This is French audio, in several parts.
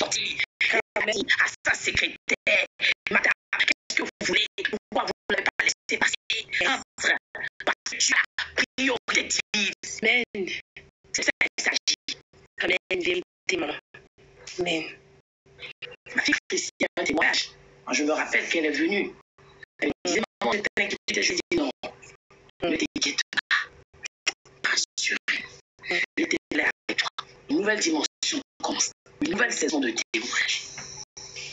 sortir. À sa secrétaire, madame, qu'est-ce que vous voulez? Pourquoi vous ne l'avez pas laissé passer? Entre, parce que tu as priorité divine. Amen. C'est ça qu'il s'agit. Amen, vérité, maman. Amen. Ma fille Christiane, un témoignage. Je me rappelle qu'elle est venue. Elle me disait, maman, je t'inquiète. Je dis non. Ne t'inquiète pas. Rassure. J'étais là avec toi. Une nouvelle dimension commence. Une nouvelle saison de témoignage.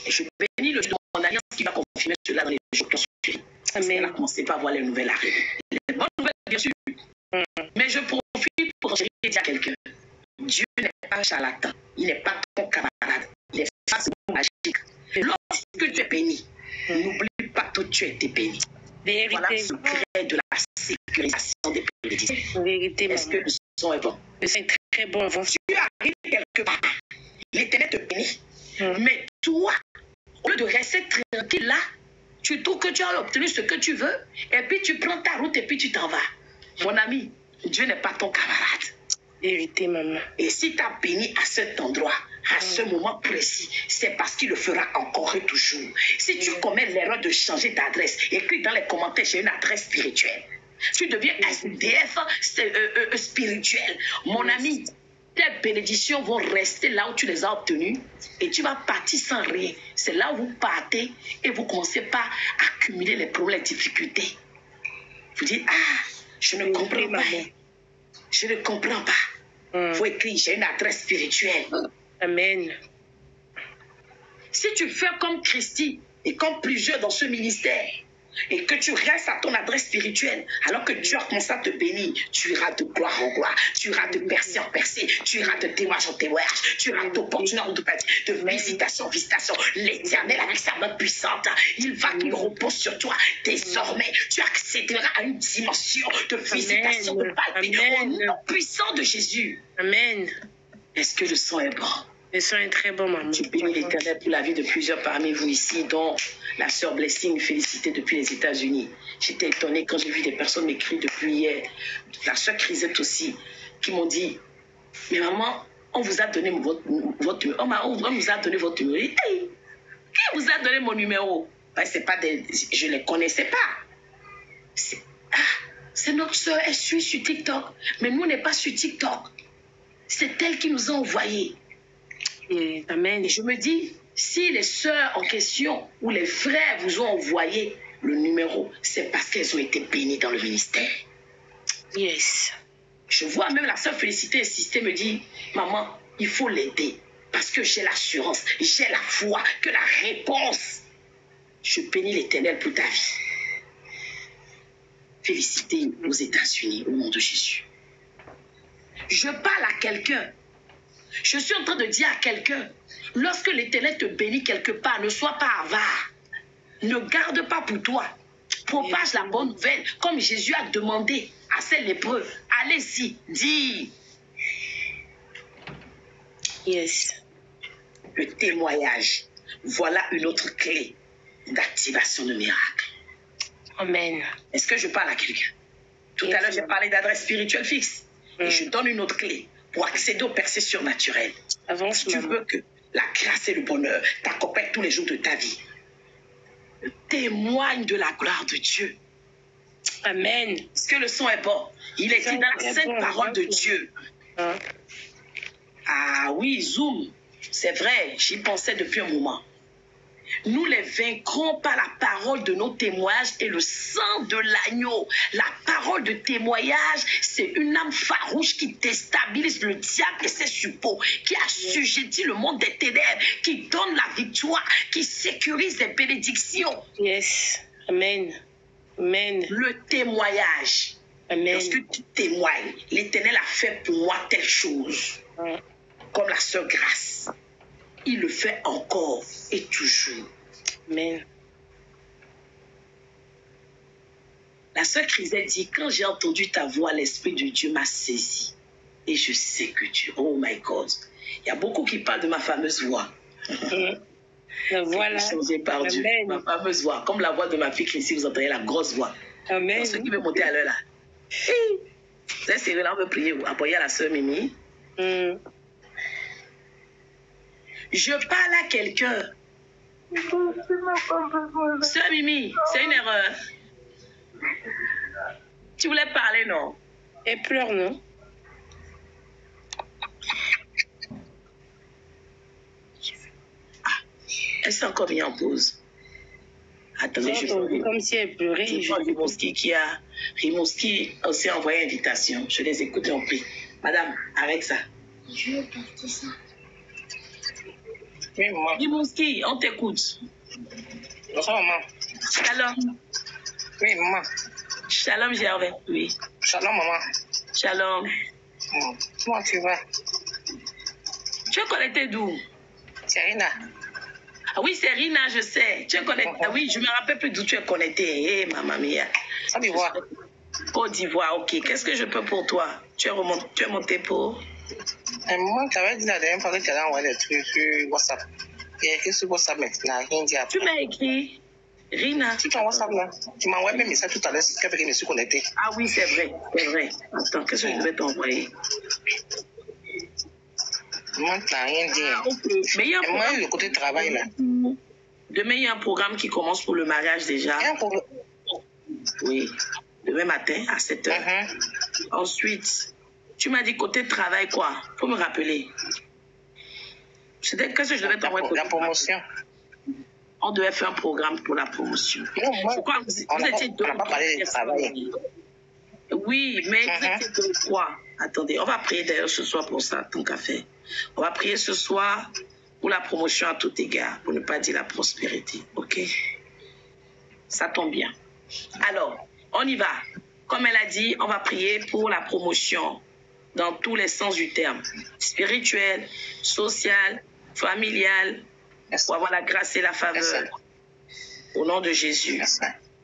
Et je bénis le Dieu de mon alliance qui va confirmer cela dans les jours qui ont suivi. Elle a commencé par voir les nouvelles arriver. Les bonnes nouvelles, bien sûr. Mais je profite pour dire à quelqu'un, Dieu n'est pas charlatan. Il n'est pas ton camarade. Il est facilement magique. Lorsque tu es béni, n'oublie pas que tu as été béni. Vérité. Voilà le secret de la sécurisation des bénédictions. Vérité. Est-ce que le son est bon? Le son est très bon. Tu arrives quelque part. L'Éternel te bénit. Mais toi, au lieu de rester tranquille là, tu trouves que tu as obtenu ce que tu veux, et puis tu prends ta route et puis tu t'en vas. Mon ami, Dieu n'est pas ton camarade. Vérité, maman. Et si tu as béni à cet endroit, à ce moment précis, c'est parce qu'il le fera encore et toujours. Si tu commets l'erreur de changer d'adresse, écris dans les commentaires, j'ai une adresse spirituelle. Tu deviens SDF spirituel. Mon ami, tes bénédictions vont rester là où tu les as obtenues et tu vas partir sans rien. C'est là où vous partez et vous commencez pas à accumuler les problèmes, les difficultés. Vous dites, je ne comprends pas. Je ne comprends pas. Il faut écrire, j'ai une adresse spirituelle. Amen. Si tu fais comme Christy et comme plusieurs dans ce ministère, et que tu restes à ton adresse spirituelle, alors que Dieu a commencé à te bénir, tu iras de gloire en gloire, tu iras de percée en percée, tu iras de témoignage en témoignage, tu iras d'opportunité en opportunité, de visitation en visitation. L'Éternel avec sa main puissante, il repose sur toi. Désormais, tu accéderas à une dimension de visitation, de palpé, au nom puissant de Jésus. Amen. Est-ce que le son est bon? Le son est très bon, maman. Je bénis l'Éternel pour la vie de plusieurs parmi vous ici, dont la sœur Blessing, félicitée depuis les États-Unis. J'étais étonnée quand j'ai vu des personnes m'écrire depuis hier, la sœur Crisette aussi, qui m'ont dit, mais maman, on vous a donné votre numéro. On nous a donné votre numéro. Hey, qui vous a donné mon numéro? Ben, c'est pas des, je ne les connaissais pas. C'est notre sœur, elle suit sur TikTok. Mais nous, on n'est pas sur TikTok. C'est elle qui nous a envoyé. Amen. Et je me dis, si les sœurs en question ou les frères vous ont envoyé le numéro, c'est parce qu'elles ont été bénies dans le ministère. Yes. Je vois même la sœur Félicité insister, me dit, maman, il faut l'aider parce que j'ai l'assurance, j'ai la foi que la réponse. Je bénis l'Éternel pour ta vie. Félicité aux États-Unis, au nom de Jésus. Je parle à quelqu'un. Je suis en train de dire à quelqu'un, lorsque l'Éternel te bénit quelque part, ne sois pas avare. Ne garde pas pour toi. Propage la bonne nouvelle, comme Jésus a demandé à ces lépreux. Allez-y, dis. Yes. Le témoignage. Voilà une autre clé d'activation de miracle. Amen. Est-ce que je parle à quelqu'un? Tout à l'heure, j'ai parlé d'adresse spirituelle fixe. Et je donne une autre clé pour accéder aux percées surnaturelles. Si tu veux que la grâce et le bonheur t'accompagnent tous les jours de ta vie, témoigne de la gloire de Dieu. Amen. Est-ce que le son est bon? Il est dit dans la sainte parole de Dieu. Ah oui, Zoom, c'est vrai, j'y pensais depuis un moment. Nous les vaincrons par la parole de nos témoignages et le sang de l'agneau. La parole de témoignage, c'est une âme farouche qui déstabilise le diable et ses suppôts, qui assujettit le monde des ténèbres, qui donne la victoire, qui sécurise les bénédictions. Yes. Amen. Amen. Le témoignage. Amen. Lorsque tu témoignes, l'Éternel a fait pour moi telle chose. Comme la sœur Grâce. Il le fait encore et toujours. Amen. La sœur Crisette dit, quand j'ai entendu ta voix, l'Esprit de Dieu m'a saisi. Et je sais que tu... Oh my God. Il y a beaucoup qui parlent de ma fameuse voix. Voilà. Changée par Dieu. Ma fameuse voix. Comme la voix de ma fille Chrissy, vous entendez la grosse voix. Amen. Ceux qui veulent monter à l'heure là. Vous êtes sérieux là, on veut prier. Vous appoyez à la sœur Mimi. Je parle à quelqu'un. Sœur Mimi, c'est une erreur. Tu voulais parler, non? Elle pleure, non? Elle s'est encore mise en pause. Attendez, je vais... Comme si elle pleurait. Je vois Rimouski qui a... Rimouski a aussi envoyé invitation. Je les écoute et on prie. Madame, avec ça. Je veux porter ça. Oui, maman. Rimouski, on t'écoute. Bonsoir, maman. Shalom. Oui, maman. Shalom, Gervais. Oui. Shalom, maman. Shalom. Comment tu vas? Tu es connecté d'où? C'est Rina. Ah oui, c'est Rina, je sais. Tu es connecté. Ah oui, je ne me rappelle plus d'où tu es connecté. Eh, maman mia. Côte d'Ivoire. Côte d'Ivoire, ok. Qu'est-ce que je peux pour toi? Tu es monté pour? Maman, tu avais dit la dernière fois que tu allais envoyer des trucs sur WhatsApp. Il y a écrit sur WhatsApp, mais tu n'as rien dit après. Tu m'as écrit, Rina. Sur ton WhatsApp, là. Tu m'as envoyé mes messages tout à l'heure, c'est que je me suis connecté. Ah oui, c'est vrai, c'est vrai. Attends, qu'est-ce que je vais t'envoyer? Maman, tu n'as rien dit. Ah, ok. Mais il y a un Moi, programme... le côté travail, là. Demain, il y a un programme qui commence pour le mariage déjà. Il y a un problème. Oui, demain matin à 7h. Ensuite, tu m'as dit côté travail quoi? Faut me rappeler. Qu'est-ce que je devais t'envoyer? La promotion. On devait faire un programme pour la promotion. Non, moi, je crois que vous étiez deux. On n'a pas parlé de travail. Oui, mais vous étiez deux quoi? Attendez, on va prier d'ailleurs ce soir pour ça, tant qu'à faire. On va prier ce soir pour la promotion à tout égard, pour ne pas dire la prospérité. Ok? Ça tombe bien. Alors, on y va. Comme elle a dit, on va prier pour la promotion dans tous les sens du terme. Spirituel, social, familial, pour avoir la grâce et la faveur. Au nom de Jésus.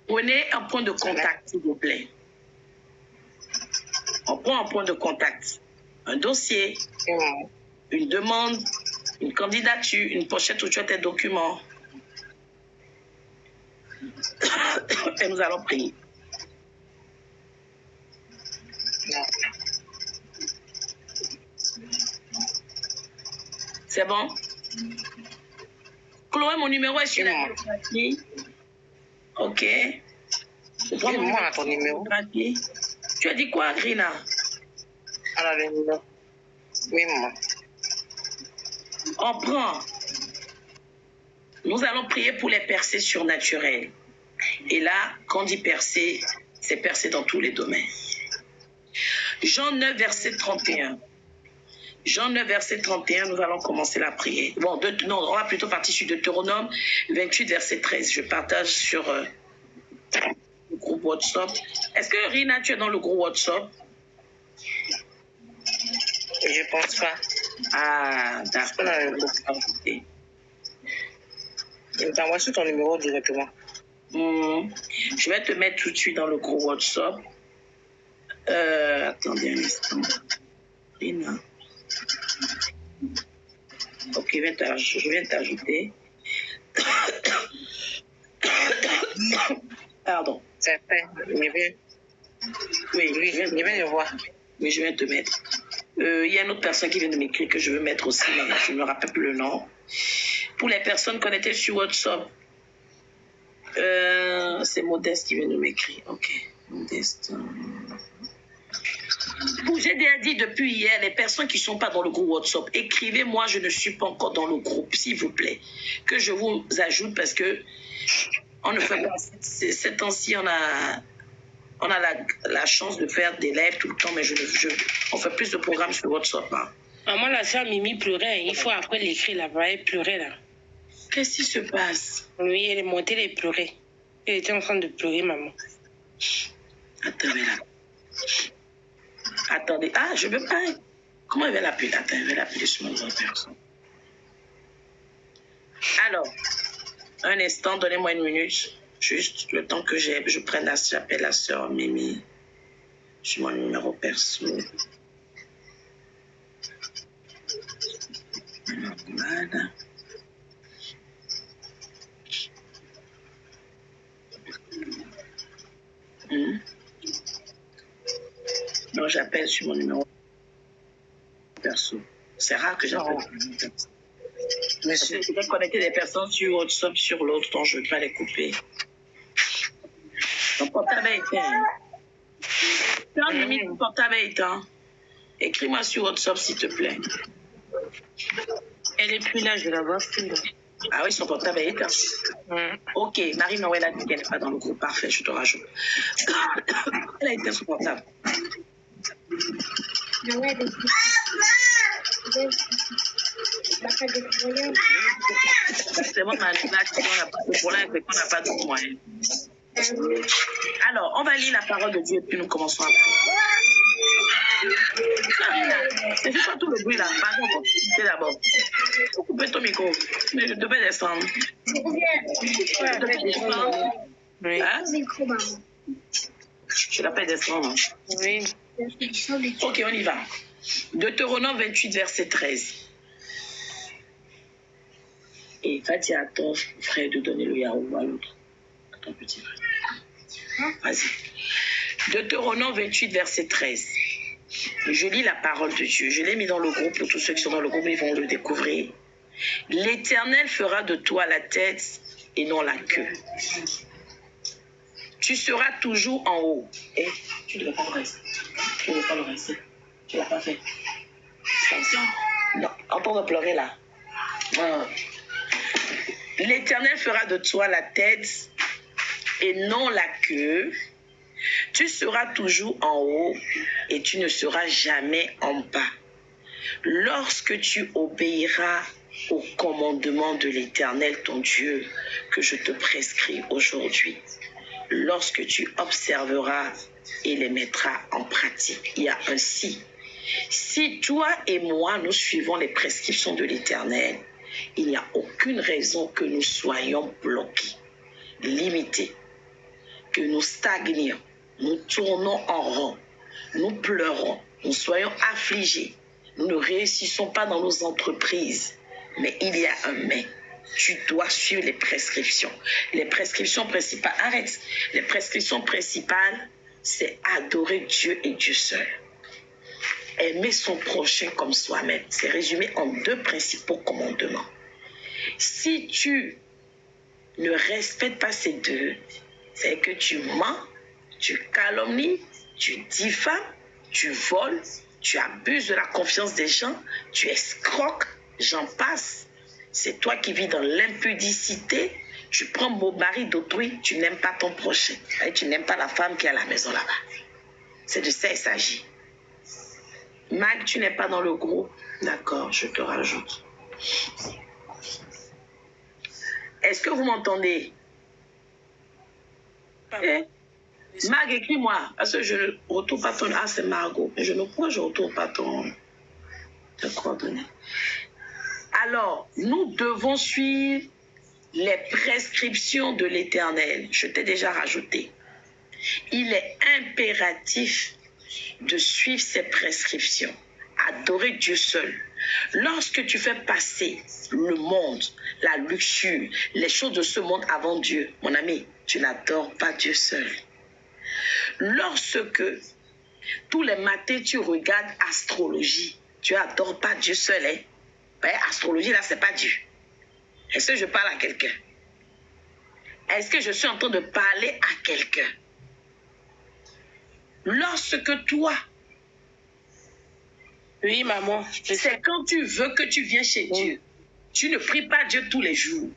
Prenez un point de contact, s'il vous plaît. On prend un point de contact. Un dossier, une demande, une candidature, une pochette où tu as tes documents. Et nous allons prier. C'est bon? Chloé, mon numéro est sur la papier. Ok. Je prends mon ton numéro. Papier. Tu as dit quoi, Rina? Alors, le numéro. Oui, maman. On prend. Nous allons prier pour les percées surnaturelles. Et là, quand on dit percée, c'est percée dans tous les domaines. Jean 9, verset 31. Jean 9, verset 31, nous allons commencer la prière. Bon, non, on va plutôt partir sur Deutéronome 28, verset 13. Je partage sur le groupe WhatsApp. Est-ce que Rina, tu es dans le groupe WhatsApp? Je pense pas. Ah, d'accord. Je t'envoie sur ton numéro directement. Je vais te mettre tout de suite dans le groupe WhatsApp. Attendez un instant. Rina. Ok, je viens t'ajouter. Pardon. C'est fait. Oui, je viens de voir. Oui, je viens te mettre. Il y a une autre personne qui vient de m'écrire que je veux mettre aussi, mais je ne me rappelle plus le nom. Pour les personnes connectées sur WhatsApp, c'est Modeste qui vient de m'écrire. Ok, Modeste. J'ai déjà dit depuis hier, les personnes qui ne sont pas dans le groupe WhatsApp, écrivez-moi, je ne suis pas encore dans le groupe, s'il vous plaît, que je vous ajoute parce que on ne fait pas. Ces temps-ci, on a la chance de faire des lives tout le temps, mais on fait plus de programmes sur WhatsApp. Hein. Maman, la soeur Mimi pleurait. Il faut après l'écrire là-bas. Elle pleurait là. Qu'est-ce qui se passe? Oui, elle est montée, elle pleurait. Elle était en train de pleurer, maman. Attends, là. Attendez. Ah, je veux pas. Comment elle va l'appeler? Attends, elle va l'appeler sur mon personne. Alors, un instant, donnez-moi une minute. Juste le temps que je prenne j'appelle la soeur Mimi sur mon numéro perso. Voilà. Non, j'appelle sur mon numéro perso. C'est rare que j'appelle. Monsieur. Je vais connecter des personnes sur WhatsApp sur l'autre, donc je ne vais pas les couper. Ton portable est éteint. Quand limite ton portable est éteint, écris-moi sur WhatsApp s'il te plaît. Elle est plus là, je la vois plus. Là. Ah oui, son portable est éteint. Ok, Marie-Noël a dit qu'elle n'est pas dans le groupe. Parfait, je te rajoute. Elle a éteint son portable. C'est bon, le problème, c'est qu'on n'a pas de moyens. Alors, on va lire la parole de Dieu et puis nous commençons à prier. C'est juste pas tout le bruit là. Pardon, faut couper d'abord. Faut couper ton micro. Mais je devais descendre. Je devais descendre. Oui. Hein? Je l'appelle descendre. Oui. Ok, on y va. Deutéronome 28, verset 13. Et va dire à ton frère de donner le Yahoo à l'autre. À ton petit frère. Vas-y. Deutéronome 28, verset 13. Je lis la parole de Dieu. Je l'ai mis dans le groupe. Pour tous ceux qui sont dans le groupe, ils vont le découvrir. L'Éternel fera de toi la tête et non la queue. Tu seras toujours en haut. Et tu ne devais pas le rester. Tu ne devais pas le rester. Tu ne l'as pas fait. Attention. Non, en train de pleurer là. L'Éternel fera de toi la tête et non la queue. Tu seras toujours en haut et tu ne seras jamais en bas. Lorsque tu obéiras au commandement de l'Éternel ton Dieu que je te prescris aujourd'hui, lorsque tu observeras et les mettras en pratique. Il y a un si. Si toi et moi, nous suivons les prescriptions de l'Éternel, il n'y a aucune raison que nous soyons bloqués, limités, que nous stagnions, nous tournons en rond, nous pleurons, nous soyons affligés, nous ne réussissons pas dans nos entreprises. Mais il y a un mais. Tu dois suivre les prescriptions. Les prescriptions principales, arrête. Les prescriptions principales, c'est adorer Dieu et Dieu seul. Aimer son prochain comme soi-même. C'est résumé en 2 principaux commandements. Si tu ne respectes pas ces 2, c'est que tu mens, tu calomnies, tu diffames, tu voles, tu abuses de la confiance des gens, tu escroques, j'en passe. C'est toi qui vis dans l'impudicité, tu prends mon mari d'autrui, tu n'aimes pas ton prochain. Et tu n'aimes pas la femme qui est à la maison là-bas. C'est de ça qu'il s'agit. Mag, tu n'es pas dans le groupe. D'accord, je te rajoute. Est-ce que vous m'entendez? Mag, écris-moi. Parce que je ne retrouve pas ton... Ah, c'est Margot. Mais pourquoi je ne retrouve pas ton coordonnée? Alors, nous devons suivre les prescriptions de l'Éternel. Je t'ai déjà rajouté. Il est impératif de suivre ces prescriptions. Adorer Dieu seul. Lorsque tu fais passer le monde, la luxure, les choses de ce monde avant Dieu, mon ami, tu n'adores pas Dieu seul. Lorsque tous les matins tu regardes astrologie, tu n'adores pas Dieu seul. Hein? Ben, astrologie, là, c'est pas Dieu. Est-ce que je parle à quelqu'un? Est-ce que je suis en train de parler à quelqu'un? Lorsque toi, oui, maman, c'est quand tu veux que tu viens chez Dieu. Tu ne pries pas Dieu tous les jours.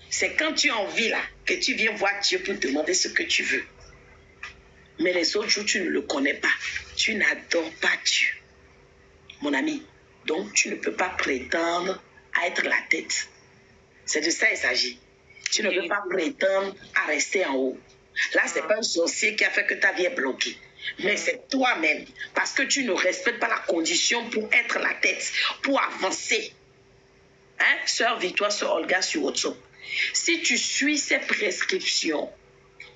C'est quand tu as envie là que tu viens voir Dieu pour demander ce que tu veux. Mais les autres jours, tu ne le connais pas. Tu n'adores pas Dieu. Mon ami, donc tu ne peux pas prétendre à être la tête. C'est de ça qu'il s'agit. Tu ne peux pas prétendre à rester en haut. Là, ce n'est pas un sorcier qui a fait que ta vie est bloquée. Mais c'est toi-même. Parce que tu ne respectes pas la condition pour être la tête, pour avancer. Hein? Sœur Victoire, Sœur Olga sur WhatsApp. Si tu suis ces prescriptions,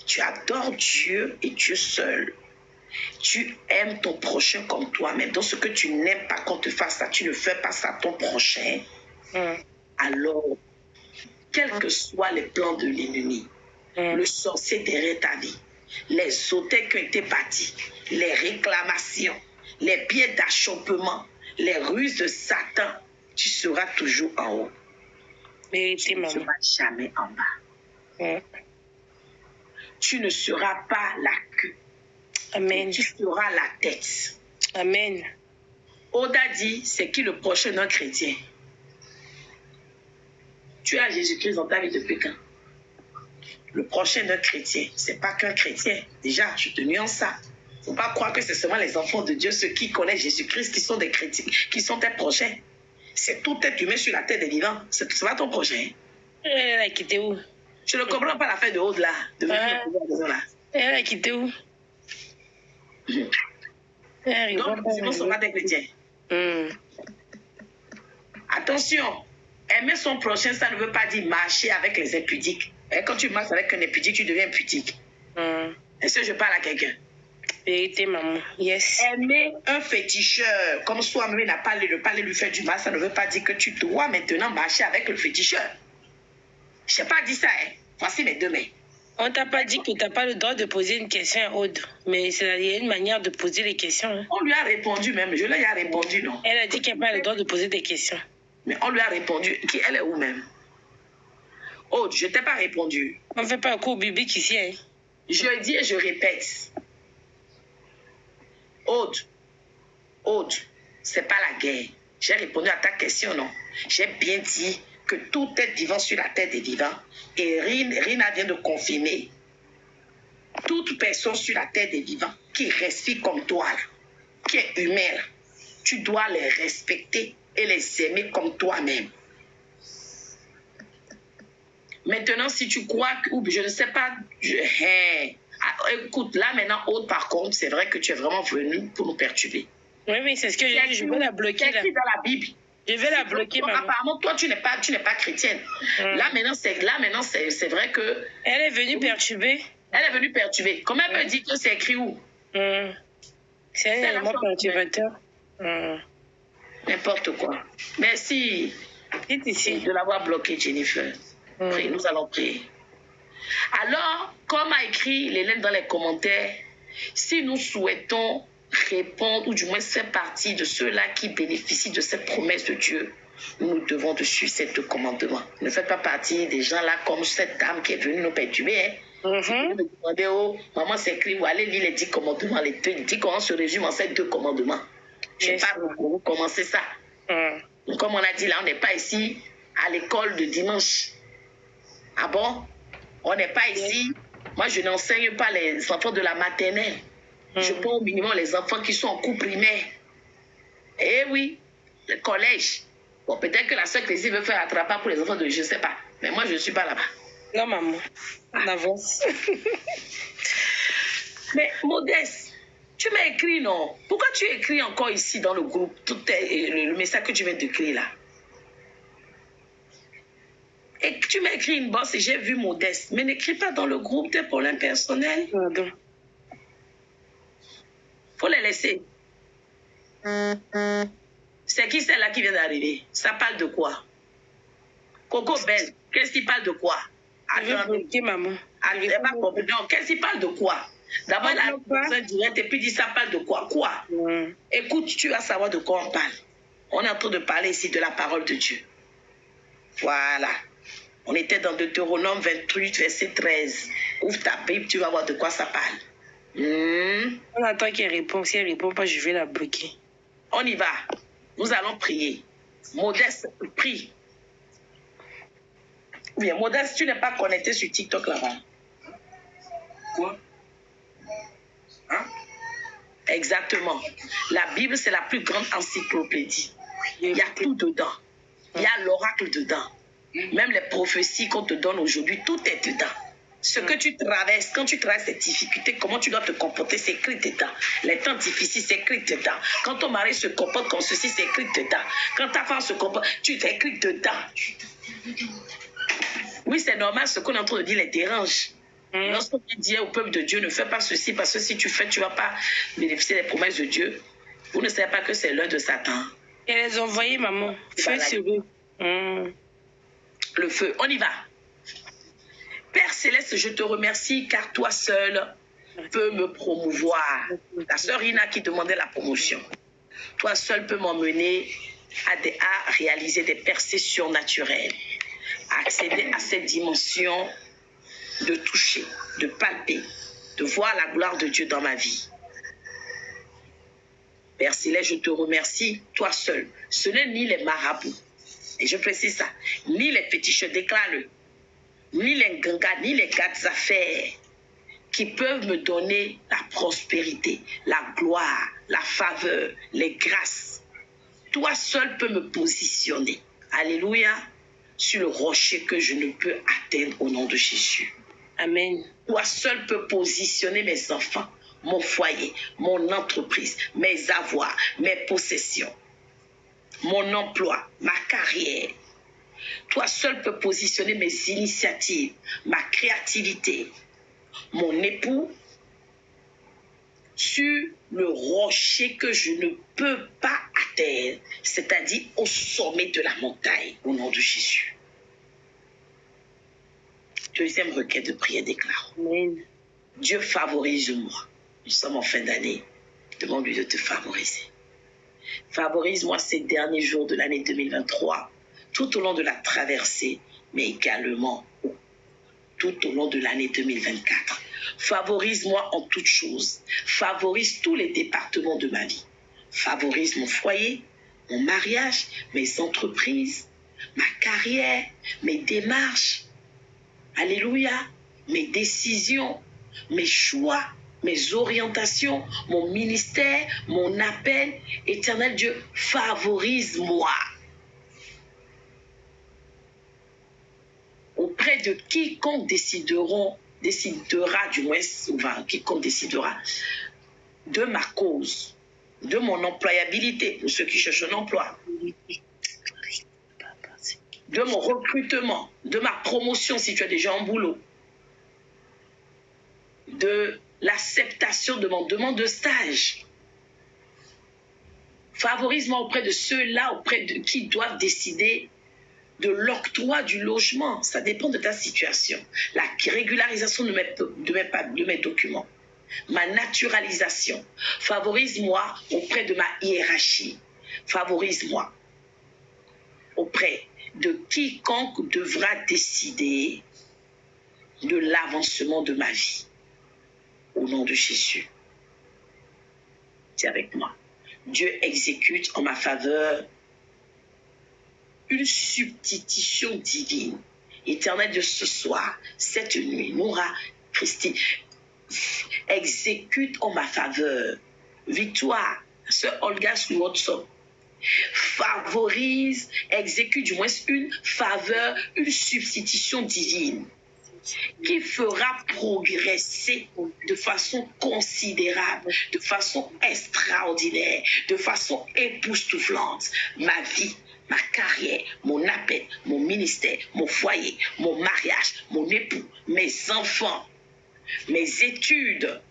tu adores Dieu et Dieu seul. Tu aimes ton prochain comme toi-même. Donc, ce que tu n'aimes pas qu'on te fasse ça, tu ne fais pas ça à ton prochain. Alors, quels que soient les plans de l'ennemi, le sorcier derrière ta vie, les hôtels qui ont été bâtis, les réclamations, les pieds d'achoppement, les ruses de Satan, tu seras toujours en haut. Vérité, tu ne maman. seras jamais en bas. Mm. Tu ne seras pas la queue. Amen. Tu seras la tête. Amen. Oda dit, c'est qui le prochain d'un chrétien? Tu as Jésus-Christ dans ta vie depuis quand? Le prochain d'un chrétien, c'est pas qu'un chrétien. Déjà, je te nuance ça. Faut pas croire que c'est seulement les enfants de Dieu, ceux qui connaissent Jésus-Christ, qui sont des chrétiens, qui sont tes prochains. C'est tout être humain sur la terre des vivants. C'est pas ton prochain. Elle a quitté où? Je ne comprends pas la fin de Aude là. De venir là. Elle a quitté où? Donc, les musulmans ne sont pas des chrétiens. Attention, aimer son prochain, ça ne veut pas dire marcher avec les impudiques. Et quand tu marches avec un impudique, tu deviens impudique. Est-ce que je parle à quelqu'un? Vérité, maman. Yes. Aimer un féticheur, comme soi-même n'a pas ne pas lui faire du mal, ça ne veut pas dire que tu dois maintenant marcher avec le féticheur. Je n'ai pas dit ça, hein. Voici mes deux mains. On t'a pas dit que tu n'as pas le droit de poser une question à Aude, mais c'est une manière de poser les questions. Hein. On lui a répondu même, je lui ai répondu, non. Elle a dit qu'elle n'a pas le droit de poser des questions. Mais on lui a répondu, elle est où même? Aude, je ne t'ai pas répondu. On ne fait pas un cours biblique ici. Hein. Je dis et je répète. Aude, c'est pas la guerre. J'ai répondu à ta question, non. J'ai bien dit que tout est vivant sur la terre des vivants. Et Rina vient de confirmer. Toute personne sur la terre des vivants qui respire comme toi, qui est humaine, tu dois les respecter et les aimer comme toi-même. Maintenant, si tu crois que, ou je ne sais pas, écoute, là maintenant, Aude, par contre, c'est vrai que tu es vraiment venu pour nous perturber. Oui, c'est ce que je vais la bloquer. C'est écrit dans la Bible. Je vais la bloquer, maman. Apparemment, toi, tu n'es pas chrétienne. Là, maintenant, c'est vrai que... Elle est venue perturber. Elle est venue perturber. Comment elle peut dire que c'est écrit où? C'est un élément perturbateur. N'importe quoi. Merci de l'avoir bloqué, Jennifer. Nous allons prier. Alors, comme a écrit l'élève dans les commentaires, si nous souhaitons répondre, ou du moins faire partie de ceux-là qui bénéficient de cette promesse de Dieu, nous devons de suivre ces deux commandements. Ne faites pas partie des gens là comme cette dame qui est venue nous perturber. Hein. Me demander, oh, maman s'écrit, ou allez lire les 10 commandements, les 10 comment se résument en ces deux commandements. Je ne sais pas pour vous commencer ça. Comme on a dit là, on n'est pas ici à l'école de dimanche. Ah bon? On n'est pas ici. Moi, je n'enseigne pas les enfants de la maternelle. Je prends au minimum les enfants qui sont en cours primaire. Eh oui, le collège. Bon, peut-être que la sœur Clésie veut faire attrapage pour les enfants de je ne sais pas. Mais moi, je ne suis pas là-bas. Non, maman. On avance. Mais Modeste, tu m'as écrit, non? Pourquoi tu écris encore ici dans le groupe le message que tu viens d'écrire là? Et tu m'as écrit une bosse et j'ai vu Modeste. Mais n'écris pas dans le groupe tes problèmes personnels. Pardon. Faut les laisser. C'est qui celle-là qui vient d'arriver? Ça parle de quoi? Coco Belle, qu'est-ce qu'il parle de quoi? Attendez, maman. Non, qu'est-ce qu'il parle de quoi? D'abord, elle a besoin direct et puis dit ça parle de quoi? Quoi? Écoute, tu vas savoir de quoi on parle. On est en train de parler ici de la parole de Dieu. Voilà. On était dans Deutéronome 28, verset 13. Ouvre ta Bible, tu vas voir de quoi ça parle. On attend qu'elle réponde. Si elle ne répond pas, je vais la bloquer. On y va. Nous allons prier. Modeste, prie. Bien, Modeste, tu n'es pas connecté sur TikTok là-bas. Quoi? Hein? Exactement. La Bible, c'est la plus grande encyclopédie. Il y a tout dedans. Il y a l'oracle dedans. Même les prophéties qu'on te donne aujourd'hui, tout est dedans. Ce que tu traverses, quand tu traverses ces difficultés, comment tu dois te comporter, c'est écrit dedans. Les temps difficiles, c'est écrit dedans. Quand ton mari se comporte comme ceci, c'est écrit dedans. Quand ta femme se comporte, tu t'es écrit dedans. Oui, c'est normal, ce qu'on est en train de dire les dérange. Lorsqu'on dit au peuple de Dieu, ne fais pas ceci, parce que si tu fais, tu ne vas pas bénéficier des promesses de Dieu. Vous ne savez pas que c'est l'œuvre de Satan. Et les envoyer, maman. Feu sur eux. Le feu, on y va. Père Céleste, je te remercie car toi seul peux me promouvoir. La sœur Rina qui demandait la promotion. Toi seul peux m'emmener à réaliser des percées surnaturelles. accéder à cette dimension de toucher, de palper, de voir la gloire de Dieu dans ma vie. Père Céleste, je te remercie, toi seul. Ce n'est ni les marabouts, et je précise ça, ni les féticheurs, déclare-le, ni les gangas, ni les gars d'affaires qui peuvent me donner la prospérité, la gloire, la faveur, les grâces. Toi seul peux me positionner, alléluia, sur le rocher que je ne peux atteindre au nom de Jésus. Amen. Toi seul peux positionner mes enfants, mon foyer, mon entreprise, mes avoirs, mes possessions, mon emploi, ma carrière. Toi seul peux positionner mes initiatives, ma créativité, mon époux sur le rocher que je ne peux pas atteindre, c'est-à-dire au sommet de la montagne, au nom de Jésus. Deuxième requête de prière déclare. Amen. Dieu favorise-moi. Nous sommes en fin d'année. Demande-lui de te favoriser. Favorise-moi ces derniers jours de l'année 2023, tout au long de la traversée, mais également tout au long de l'année 2024. Favorise-moi en toutes choses. Favorise tous les départements de ma vie. Favorise mon foyer, mon mariage, mes entreprises, ma carrière, mes démarches. Alléluia. Mes décisions, mes choix, mes orientations, mon ministère, mon appel. Éternel Dieu, favorise-moi. Auprès de quiconque décidera du moins, enfin, quiconque décidera de ma cause, de mon employabilité, pour ceux qui cherchent un emploi, de mon recrutement, de ma promotion si tu as déjà un boulot, de l'acceptation de mon demande de stage. Favorise-moi auprès de ceux-là, auprès de qui doivent décider de l'octroi du logement. Ça dépend de ta situation. La régularisation de mes documents. Ma naturalisation. Favorise-moi auprès de ma hiérarchie. Favorise-moi auprès de quiconque devra décider de l'avancement de ma vie. Au nom de Jésus. C'est avec moi. Dieu exécute en ma faveur une substitution divine. Éternel de ce soir, cette nuit, Noura Christi, exécute en ma faveur. Victoire, sœur Olga sur WhatsApp. Favorise, exécute du moins une faveur, une substitution divine qui fera progresser de façon considérable, de façon extraordinaire, de façon époustouflante ma vie, ma carrière, mon appel, mon ministère, mon foyer, mon mariage, mon époux, mes enfants, mes études.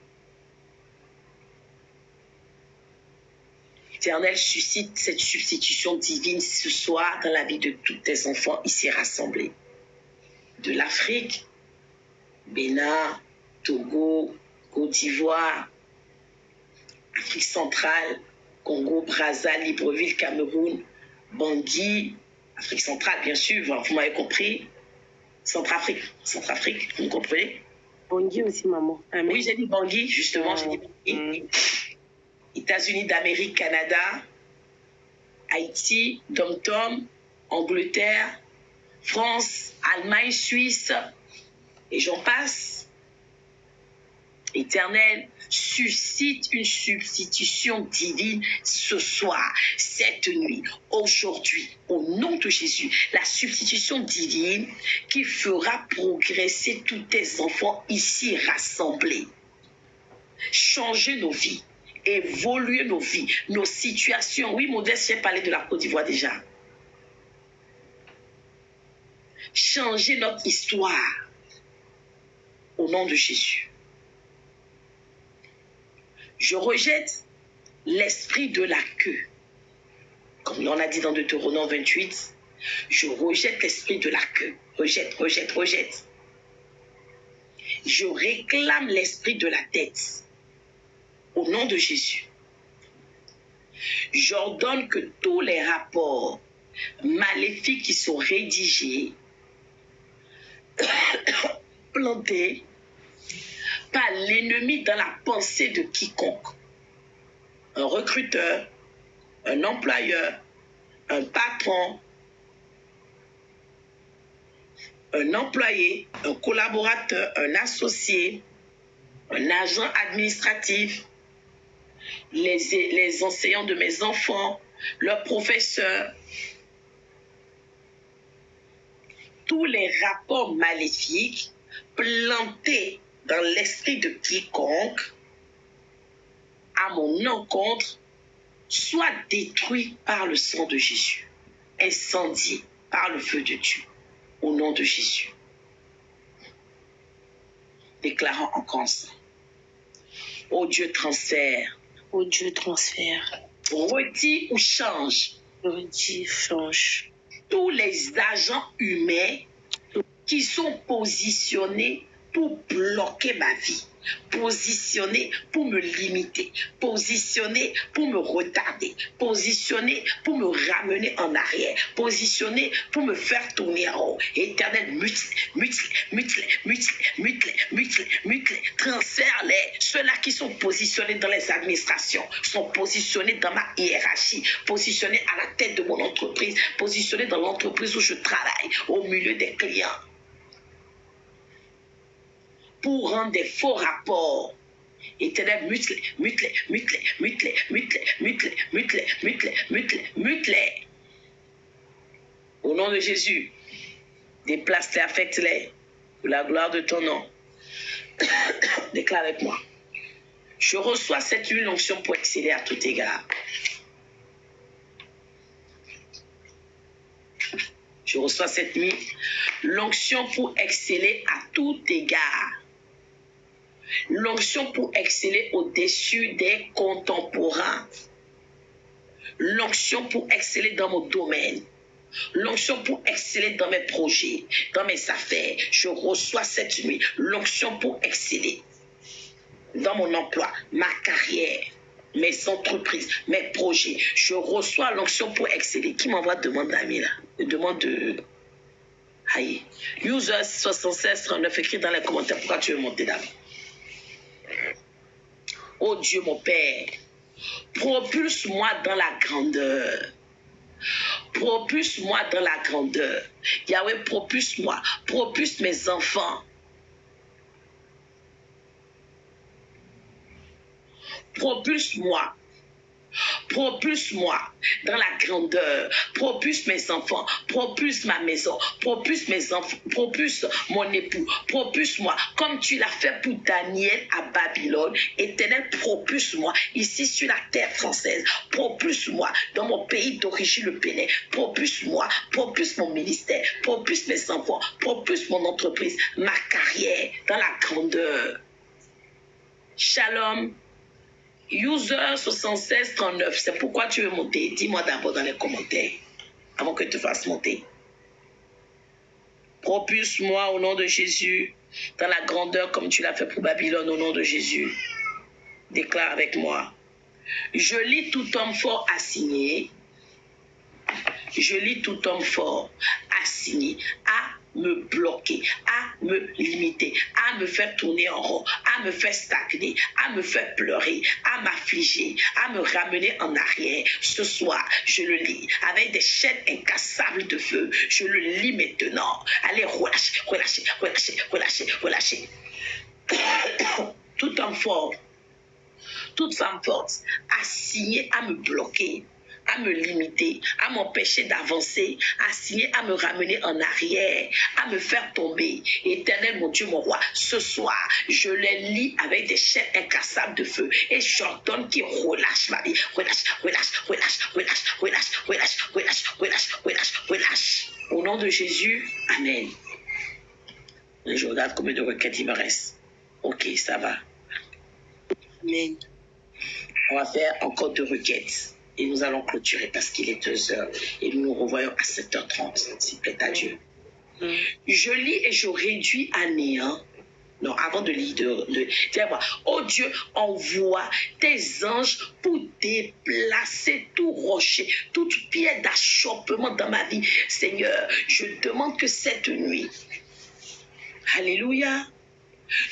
Éternel, suscite cette substitution divine ce soir dans la vie de tous tes enfants ici rassemblés. De l'Afrique, Bénin, Togo, Côte d'Ivoire, Afrique centrale, Congo, Brazza, Libreville, Cameroun, Bangui, Afrique centrale, bien sûr, vous m'avez compris. Centrafrique, vous me comprenez? Bangui aussi, maman. Amen. Oui, j'ai dit Bangui, justement, j'ai dit Bangui. États-Unis d'Amérique, Canada, Haïti, Dom-Tom, Angleterre, France, Allemagne, Suisse, et j'en passe. Éternel, suscite une substitution divine ce soir, cette nuit, aujourd'hui, au nom de Jésus. La substitution divine qui fera progresser tous tes enfants ici rassemblés. Changer nos vies, évoluer nos vies, nos situations. Oui, Modeste, j'ai parlé de la Côte d'Ivoire déjà. Changer notre histoire. Au nom de Jésus. Je rejette l'esprit de la queue. Comme on a dit dans Deutéronome 28, je rejette l'esprit de la queue. Rejette. Je réclame l'esprit de la tête. Au nom de Jésus. J'ordonne que tous les rapports maléfiques qui sont rédigés planté par l'ennemi dans la pensée de quiconque. Un recruteur, un employeur, un patron, un employé, un collaborateur, un associé, un agent administratif, les enseignants de mes enfants, leurs professeurs, tous les rapports maléfiques plantés dans l'esprit de quiconque à mon encontre soient détruits par le sang de Jésus, incendiés par le feu de Dieu, au nom de Jésus. Déclarant encore ensemble. Ô Dieu transfère. Ô Dieu transfère. Retire ou change. Retire, change. Tous les agents humains qui sont positionnés pour bloquer ma vie, positionnés pour me limiter, positionnés pour me retarder, positionnés pour me ramener en arrière, positionnés pour me faire tourner en haut. Éternel, mutle, transfère-les. Ceux-là qui sont positionnés dans les administrations, sont positionnés dans ma hiérarchie, positionnés à la tête de mon entreprise, positionnés dans l'entreprise où je travaille, au milieu des clients, pour rendre des faux rapports. Éternel, mutle. Au nom de Jésus, déplace-les, affecte-les, pour la gloire de ton nom. Déclare avec moi. Je reçois cette huile onction pour exceller à tout égard. Je reçois cette nuit l'onction pour exceller à tout égard. L'onction pour exceller au-dessus des contemporains. L'onction pour exceller dans mon domaine. L'onction pour exceller dans mes projets, dans mes affaires. Je reçois cette nuit l'onction pour exceller dans mon emploi, ma carrière, mes entreprises, mes projets. Je reçois l'onction pour exceller. Qui m'envoie demande d'amis là? Demande de... Aïe. User 7639, écrit dans les commentaires pourquoi tu veux monter d'abord. Oh Dieu mon Père, propulse-moi dans la grandeur. Propulse-moi dans la grandeur. Yahweh, propulse-moi. Propulse mes enfants. Propulse-moi. Propulse-moi dans la grandeur. Propulse mes enfants. Propulse ma maison. Propulse mes enfants. Propulse mon époux. Propulse-moi comme tu l'as fait pour Daniel à Babylone. Éternel, propulse-moi ici sur la terre française. Propulse-moi dans mon pays d'origine, le Bénin. Propulse-moi. Propulse mon ministère. Propulse mes enfants. Propulse mon entreprise. Ma carrière dans la grandeur. Shalom. User 7639, c'est pourquoi tu veux monter? Dis-moi d'abord dans les commentaires, avant que tu fasses monter. Propulse-moi au nom de Jésus, dans la grandeur comme tu l'as fait pour Babylone, au nom de Jésus. Déclare avec moi. Je lis tout homme fort assigné. Je lis tout homme fort assigné à me bloquer, à me limiter, à me faire tourner en rond, à me faire stagner, à me faire pleurer, à m'affliger, à me ramener en arrière. Ce soir, je le lis avec des chaînes incassables de feu. Je le lis maintenant. Allez, relâchez, relâchez, relâchez, relâchez, relâchez. Tout homme fort, toute femme forte, assignée à me bloquer, à me limiter, à m'empêcher d'avancer, assigné à me ramener en arrière, à me faire tomber. Éternel, mon Dieu, mon roi, ce soir, je les lis avec des chaînes incassables de feu et j'ordonne qu'ils relâchent ma vie. Relâche, relâche, relâche, relâche, relâche, relâche, relâche, relâche, relâche, relâche. Au nom de Jésus, Amen. Je regarde combien de requêtes il me reste. Ok, ça va. Amen. On va faire encore 2 requêtes. Et nous allons clôturer parce qu'il est 2h. Et nous nous revoyons à 7h30, s'il plaît à Dieu. Je lis et je réduis à néant. Non, avant de lire, tiens-moi. Oh Dieu, envoie tes anges pour déplacer tout rocher, toute pierre d'achoppement dans ma vie. Seigneur, je demande que cette nuit, alléluia,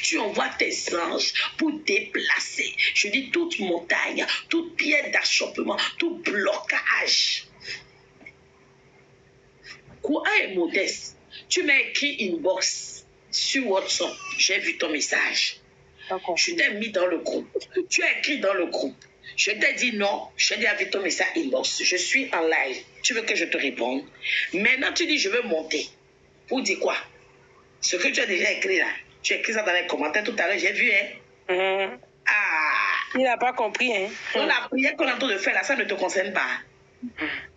Tu envoies tes anges pour déplacer, je dis, toute montagne, toute pierre d'achoppement, tout blocage. Quoi est modeste? Tu m'as écrit inbox sur WhatsApp. J'ai vu ton message. Je t'ai mis dans le groupe. Tu as écrit dans le groupe. Je t'ai dit non. Je t'ai vu ton message inbox. Je suis en live. Tu veux que je te réponde? Maintenant, tu dis je veux monter. Pour dire quoi? Ce que tu as déjà écrit là. Tu as écrit ça dans les commentaires tout à l'heure. J'ai vu, hein? Ah! Il n'a pas compris, hein? Donc, la prière qu'on est en train de faire là, ça ne te concerne pas.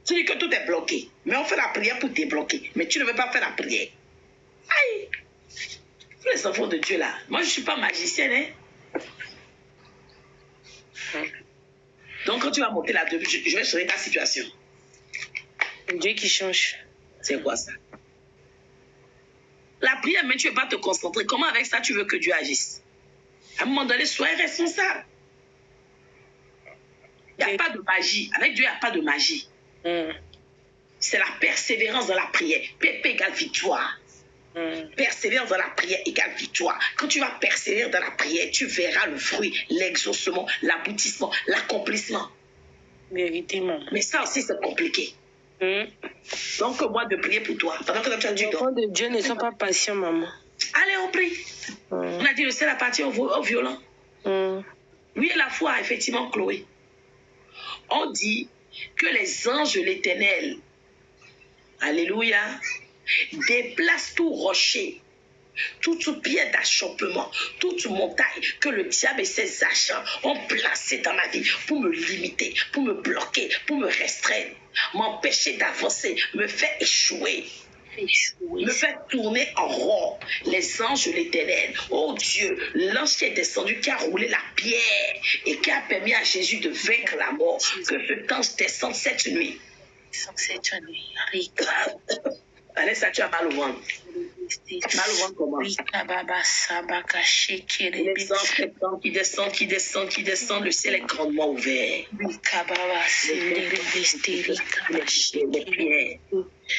Tu dis que tout est bloqué. Mais on fait la prière pour débloquer. Mais tu ne veux pas faire la prière. Aïe! Les enfants de Dieu là. Moi, je ne suis pas magicienne, hein? Donc, quand tu vas monter là, je vais changer ta situation. Dieu qui change. C'est quoi ça? La prière, mais tu ne veux pas te concentrer. Comment avec ça, tu veux que Dieu agisse? À un moment donné, sois responsable. Il n'y a pas de magie. Avec Dieu, il n'y a pas de magie. C'est la persévérance dans la prière. PP égale victoire. Persévérance dans la prière égale victoire. Quand tu vas persévérer dans la prière, tu verras le fruit, l'exaucement, l'aboutissement, l'accomplissement. Vérité, maman. Mais ça aussi, c'est compliqué. Donc, moi, de prier pour toi. Pendant que tu as dit, les enfants de Dieu ne sont pas patients, maman. Allez, on prie. On a dit le ciel appartient au violent. Oui, la foi, effectivement, Chloé. On dit que les anges de l'Éternel, alléluia, déplacent tout rocher, toute pierre d'achoppement, toute montagne que le diable et ses agents ont placé dans ma vie pour me limiter, pour me bloquer, pour me restreindre, m'empêcher d'avancer, me faire échouer. Me faire tourner en rond. Les anges de l'Éternel, oh Dieu, l'ange qui est descendu, qui a roulé la pierre et qui a permis à Jésus de vaincre la mort, que cet ange descende cette nuit. Allez, ça, tu as mal au ventre. Mal au ventre comment? Les anges qui descendent, le ciel est grandement ouvert.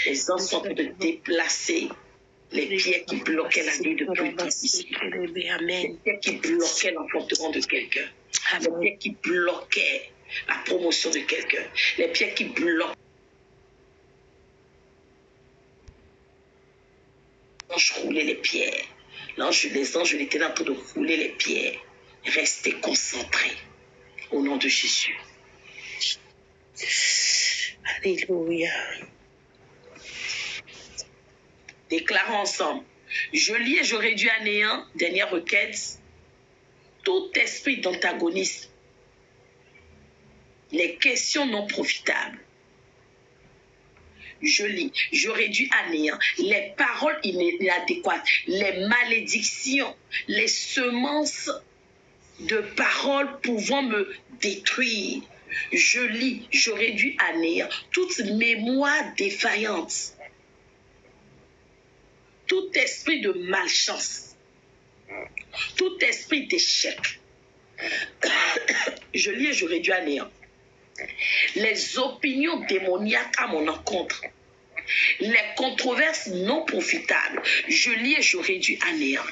Les anges sont en train de déplacer les pierres qui bloquaient la vie de quelqu'un ici. Les pierres qui bloquaient l'enfantement de quelqu'un. Les pierres qui bloquaient la promotion de quelqu'un. Les pierres qui bloquent. L'ange roulait les pierres. Les anges étaient en train de rouler les pierres. Restez concentrés. Au nom de Jésus. Alléluia. Déclarons ensemble. Je lis et je réduis à néant, dernière requête, tout esprit d'antagonisme, les questions non profitables. Je lis, je réduis à néant les paroles inadéquates, les malédictions, les semences de paroles pouvant me détruire. Je lis, je réduis à néant toute mémoire défaillante, tout esprit de malchance, tout esprit d'échec. Je lis et je réduis à néant les opinions démoniaques à mon encontre, les controverses non profitables. Je lis et je réduis à néant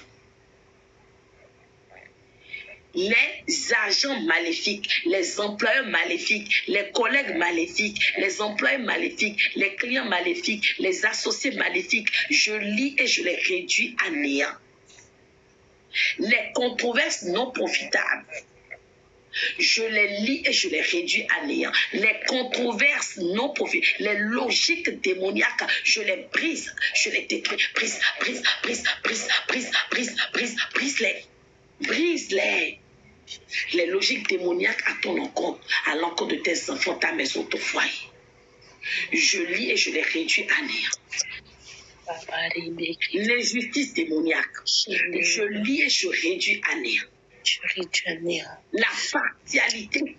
les agents maléfiques, les employeurs maléfiques, les collègues maléfiques, les employés maléfiques, les clients maléfiques, les associés maléfiques. Je lis et je les réduis à néant. Les controverses non profitables, je les lis et je les réduis à néant. Les controverses non profitables, les logiques démoniaques, je les brise, je les détruis. Brise-les. Les logiques démoniaques à ton encontre, à l'encontre de tes enfants, ta maison, ton foyer. Je lis et je les réduis à néant. Les justices démoniaques, je lis et je réduis à néant. La partialité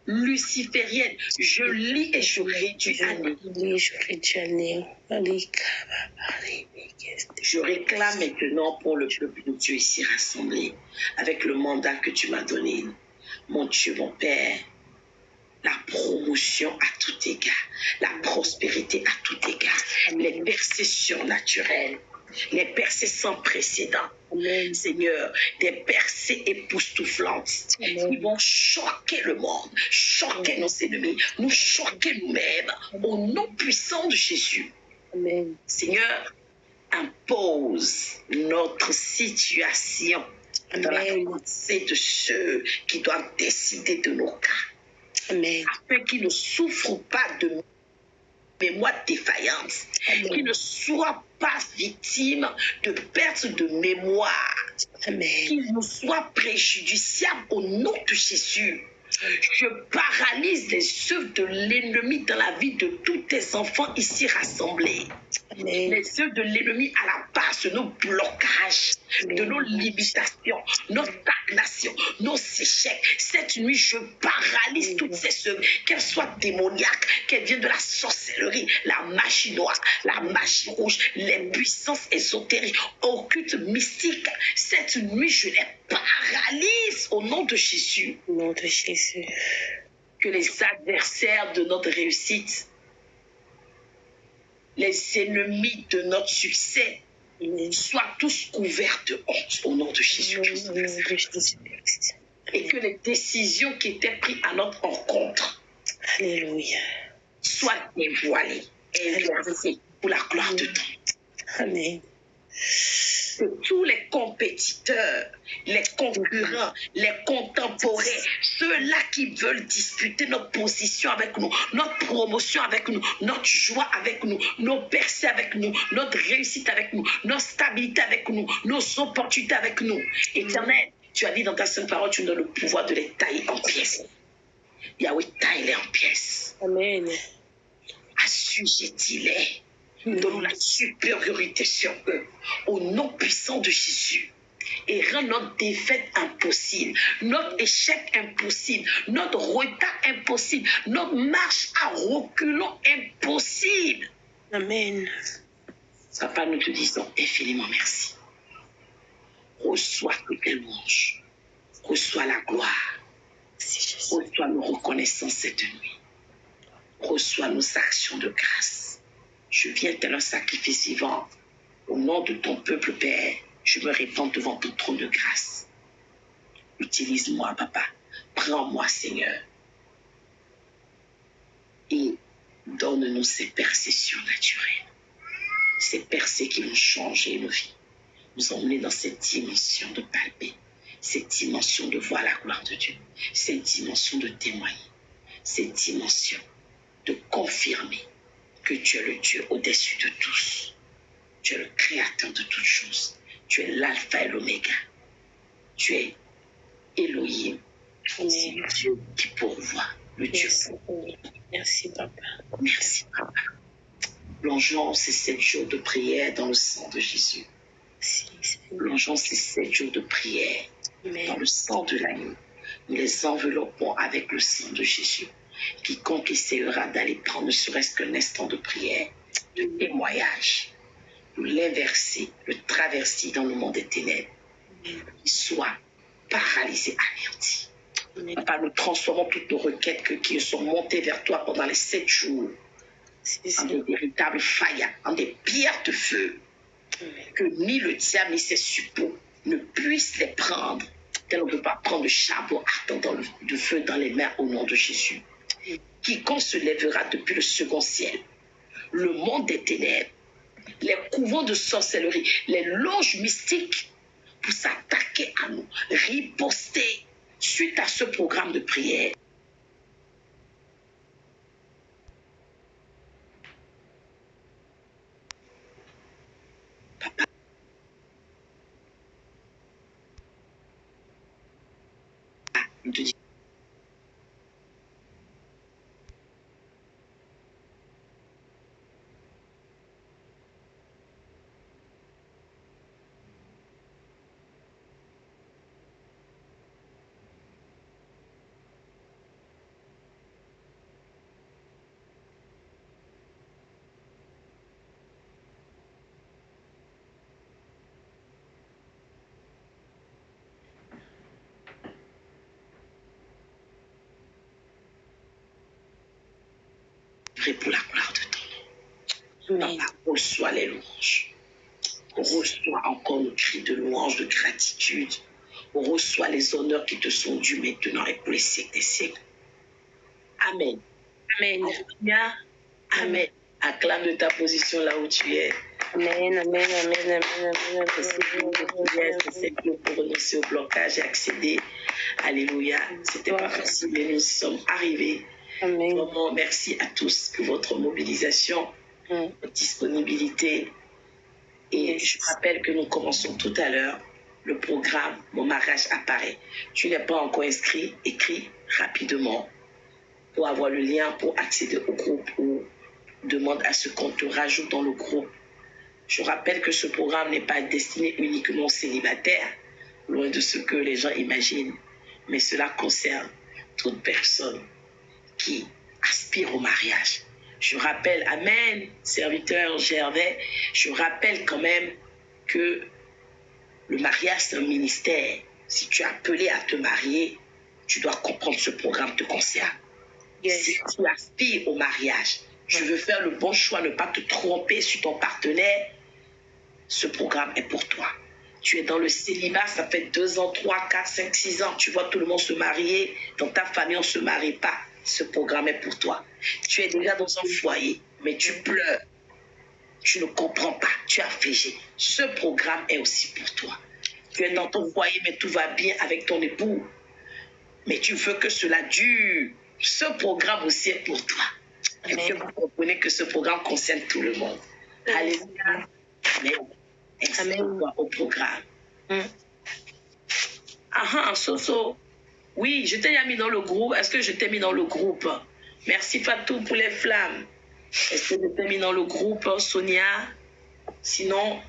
luciférienne, je lis et je réduis à néant. Je réclame maintenant pour le peuple de Dieu ici rassemblé, avec le mandat que tu m'as donné, mon Dieu, mon Père, la promotion à tout égard, la prospérité à tout égard, les percées surnaturelles, les percées sans précédent. Amen. Seigneur, des percées époustouflantes Amen. qui vont choquer le monde, choquer nos ennemis, nous choquer nous-mêmes, au nom puissant de Jésus. Amen. Seigneur, impose notre situation dans la Amen. pensée de ceux qui doivent décider de nos cas, Amen. afin qu'ils ne souffrent pas de mémoire défaillante, Amen. qu'ils ne soient pas victimes de perte de mémoire, Amen. qu'ils nous soient préjudiciables au nom de Jésus. Je paralyse les œuvres de l'ennemi dans la vie de tous tes enfants ici rassemblés. Amen. Les œuvres de l'ennemi à la base de nos blocages, de nos limitations, nos stagnations, nos échecs. Cette nuit, je paralyse toutes ces œuvres, qu'elles soient démoniaques, qu'elles viennent de la sorcellerie, la magie noire, la magie rouge, les puissances ésotériques, occultes, mystiques. Cette nuit, je les paralyse au nom de Jésus. Au nom de Jésus. Que les adversaires de notre réussite, les ennemis de notre succès, Amen. soient tous couverts de honte au nom de Jésus-Christ. Au nom de Jésus-Christ. Et que les décisions qui étaient prises à notre rencontre Alléluia. soient dévoilées et inversées pour la gloire de Dieu. Amen. Que tous les compétiteurs, les concurrents, les contemporains, ceux-là qui veulent disputer notre position avec nous, notre promotion avec nous, notre joie avec nous, nos percées avec nous, notre réussite avec nous, notre stabilité avec nous, nos opportunités avec nous. Éternel, tu as dit dans ta sainte parole, tu nous donnes le pouvoir de les tailler en pièces. Yahweh, taille-les en pièces. Amen. Assujettis-les. Donne-nous la supériorité sur eux, au nom puissant de Jésus. Et rend notre défaite impossible, notre échec impossible, notre retard impossible, notre marche à reculons impossible. Amen. Papa, nous te disons infiniment merci. Reçois toutes les louanges, reçois la gloire, Merci, Jésus. reçois nos reconnaissances cette nuit, reçois nos actions de grâce. Je viens tel un sacrifice vivant. Au nom de ton peuple, Père, je me répands devant ton trône de grâce. Utilise-moi, Papa. Prends-moi, Seigneur. Et donne-nous ces percées surnaturelles. Ces percées qui vont changer nos vies. Nous emmener dans cette dimension de palper. Cette dimension de voir la gloire de Dieu. Cette dimension de témoigner. Cette dimension de confirmer que tu es le Dieu au-dessus de tous. Tu es le créateur de toutes choses. Tu es l'alpha et l'oméga. Tu es Elohim. C'est le Dieu qui pourvoit. Le Dieu pourvoit. Merci, Papa. Merci, Papa. Plongeons ces 7 jours de prière dans le sang de Jésus. Merci, Seigneur. Plongeons ces 7 jours de prière dans Amen. le sang de l'agneau. Nous les enveloppons avec le sang de Jésus. Quiconque essaiera d'aller prendre ne serait-ce qu'un instant de prière, de témoignage, nous l'inverser, le traverser dans le monde des ténèbres, qu'il soit paralysé, anéanti. Amen. Papa, nous transformons toutes nos requêtes qui sont montées vers toi pendant les 7 jours Merci, en des Seigneur. véritables faillas, en des pierres de feu, Amen. que ni le diable ni ses suppôts ne puissent les prendre, tel on ne peut pas prendre le charbon ardent de feu dans les mains au nom de Jésus. Quiconque se lèvera depuis le second ciel, le monde des ténèbres, les couvents de sorcellerie, les loges mystiques, pour s'attaquer à nous, riposter suite à ce programme de prière. Papa, nous te disons pour la gloire de ton nom. Amen. Papa, reçois les louanges. Reçois encore le cri de louange, de gratitude. Reçois les honneurs qui te sont dus maintenant et pour les siècles des siècles. Amen. Amen. Alléluia. Amen. Acclame de ta position là où tu es. Amen. Amen. Amen. Amen. C'est pour renoncer au blocage et accéder. Alléluia. C'était pas facile, mais nous sommes arrivés. Amen. Vraiment, merci à tous pour votre mobilisation, votre disponibilité. Et je rappelle que nous commençons tout à l'heure le programme Mon mariage apparaît. Tu n'es pas encore inscrit, écris rapidement pour avoir le lien pour accéder au groupe ou demande à ce qu'on te rajoute dans le groupe. Je rappelle que ce programme n'est pas destiné uniquement aux célibataires, loin de ce que les gens imaginent, mais cela concerne toute personne qui aspire au mariage. Je rappelle, amen, serviteur Gervais, je rappelle quand même que le mariage, c'est un ministère. Si tu es appelé à te marier, tu dois comprendre ce programme te concerne. Yes. Si tu aspires au mariage, tu veux faire le bon choix, ne pas te tromper sur ton partenaire, ce programme est pour toi. Tu es dans le célibat, ça fait 2 ans, 3, 4, 5, 6 ans, tu vois tout le monde se marier, dans ta famille on ne se marie pas, ce programme est pour toi. Tu es déjà dans un foyer, mais tu pleures, tu ne comprends pas, tu as fégé. Ce programme est aussi pour toi. Tu es dans ton foyer, mais tout va bien avec ton époux, mais tu veux que cela dure. Ce programme aussi est pour toi. Et que vous comprenez que ce programme concerne tout le monde. Alléluia. Amen. Inscris-toi au programme. Soso. Oui, je t'ai mis dans le groupe. Est-ce que je t'ai mis dans le groupe? Merci Fatou pour les flammes. Est-ce que je t'ai mis dans le groupe, Sonia? Sinon,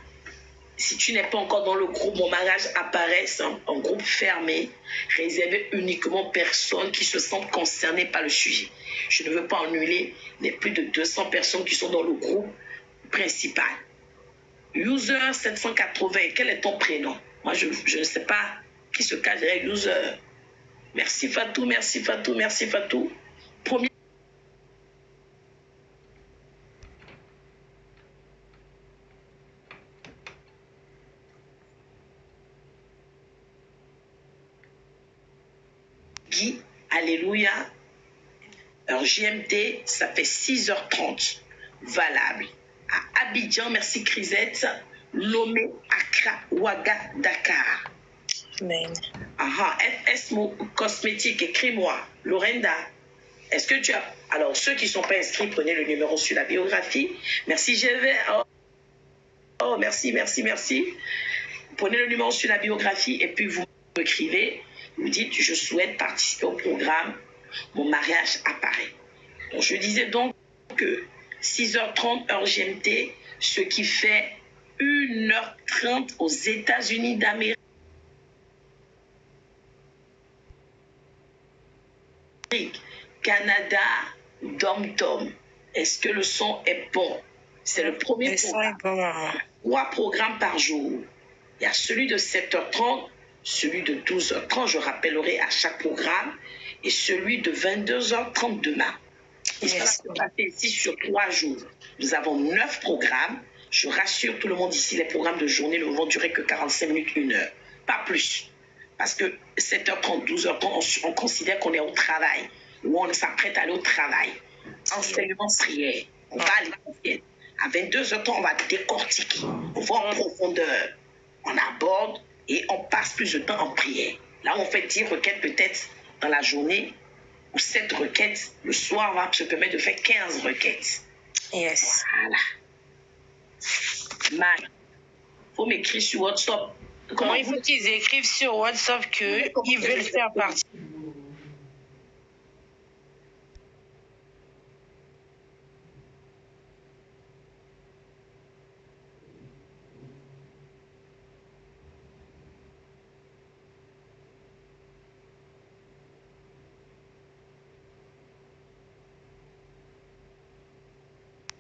si tu n'es pas encore dans le groupe, Mon mariage apparaît, c'est un groupe fermé, réservé uniquement aux personnes qui se sentent concernées par le sujet. Je ne veux pas annuler les plus de 200 personnes qui sont dans le groupe principal. User 780, quel est ton prénom? Moi, je ne sais pas qui se cache derrière User. Merci Fatou, merci Fatou, merci Fatou. Premier. Guy, alléluia. Alors, GMT, ça fait 6h30, valable. À Abidjan, merci Crisette. Lomé, Accra, Ouaga, Dakar. Amen. FS Cosmétique, écris-moi. Lorenda, est-ce que tu as... Alors, ceux qui ne sont pas inscrits, prenez le numéro sur la biographie. Merci, Gervais. Oh, merci, merci, merci. Prenez le numéro sur la biographie et puis vous écrivez. Vous dites, je souhaite participer au programme. Mon mariage apparaît. Donc, je disais donc que 6h30 heure GMT, ce qui fait 1h30 aux États-Unis d'Amérique. Canada, Dom-Tom. Est-ce que le son est bon? C'est le premier programme. 3 programmes par jour. Il y a celui de 7h30, celui de 12h30, je rappellerai à chaque programme, et celui de 22h30 demain. Il va se passer ici sur 3 jours. Nous avons 9 programmes. Je rassure tout le monde ici, les programmes de journée ne vont durer que 45 minutes, 1 heure. Pas plus. Parce que 7h30, 12h30, on considère qu'on est au travail, ou on s'apprête à aller au travail. Enseignement, prière. On va à l'essentiel. À 22h30, on va décortiquer. On va en profondeur. On aborde et on passe plus de temps en prière. Là, on fait 10 requêtes peut-être dans la journée ou 7 requêtes. Le soir, on va se permettre de faire 15 requêtes. Yes. Voilà. Il faut m'écrire sur WhatsApp. Comment il faut qu'ils écrivent sur WhatsApp qu'ils veulent faire partie.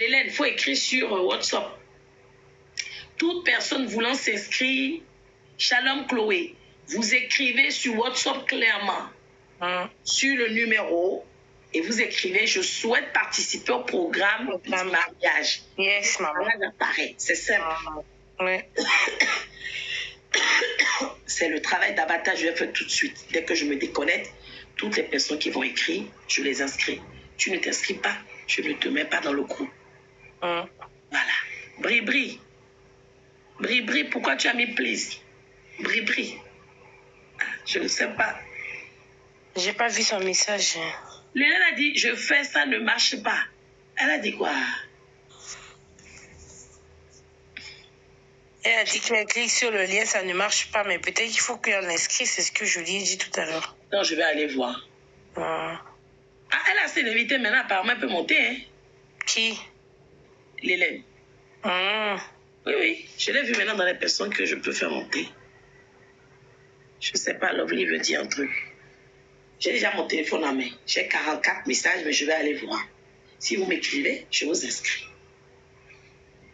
Hélène, il faut écrire sur WhatsApp. Toute personne voulant s'inscrire, Shalom Chloé, vous écrivez sur WhatsApp clairement sur le numéro Et vous écrivez, je souhaite participer au programme du mariage. Yes, maman. Voilà, apparaît. C'est simple. Oui. C'est le travail d'abattage, je vais faire tout de suite. Dès que je me déconnecte, toutes les personnes qui vont écrire, je les inscris. Tu ne t'inscris pas, je ne te mets pas dans le groupe. Voilà. Bri-bri. Bri-bri, pourquoi tu as mis please? Bri-bri. Je ne sais pas. J'ai pas vu son message. Léna a dit, je fais ça, ne marche pas. Elle a dit quoi? Elle a dit qu'elle clique sur le lien, ça ne marche pas, mais peut-être qu'il faut qu'on inscrit, c'est ce que je lui ai dit tout à l'heure. Non, je vais aller voir. Ah, elle a assez d'invités maintenant, apparemment, elle peut monter. Hein? Qui? L'Hélène. Oui, oui, je l'ai vu maintenant dans les personnes que je peux faire monter. Je ne sais pas, Lovely veut dire un truc. J'ai déjà mon téléphone en main. J'ai 44 messages, mais je vais aller voir. Si vous m'écrivez, je vous inscris.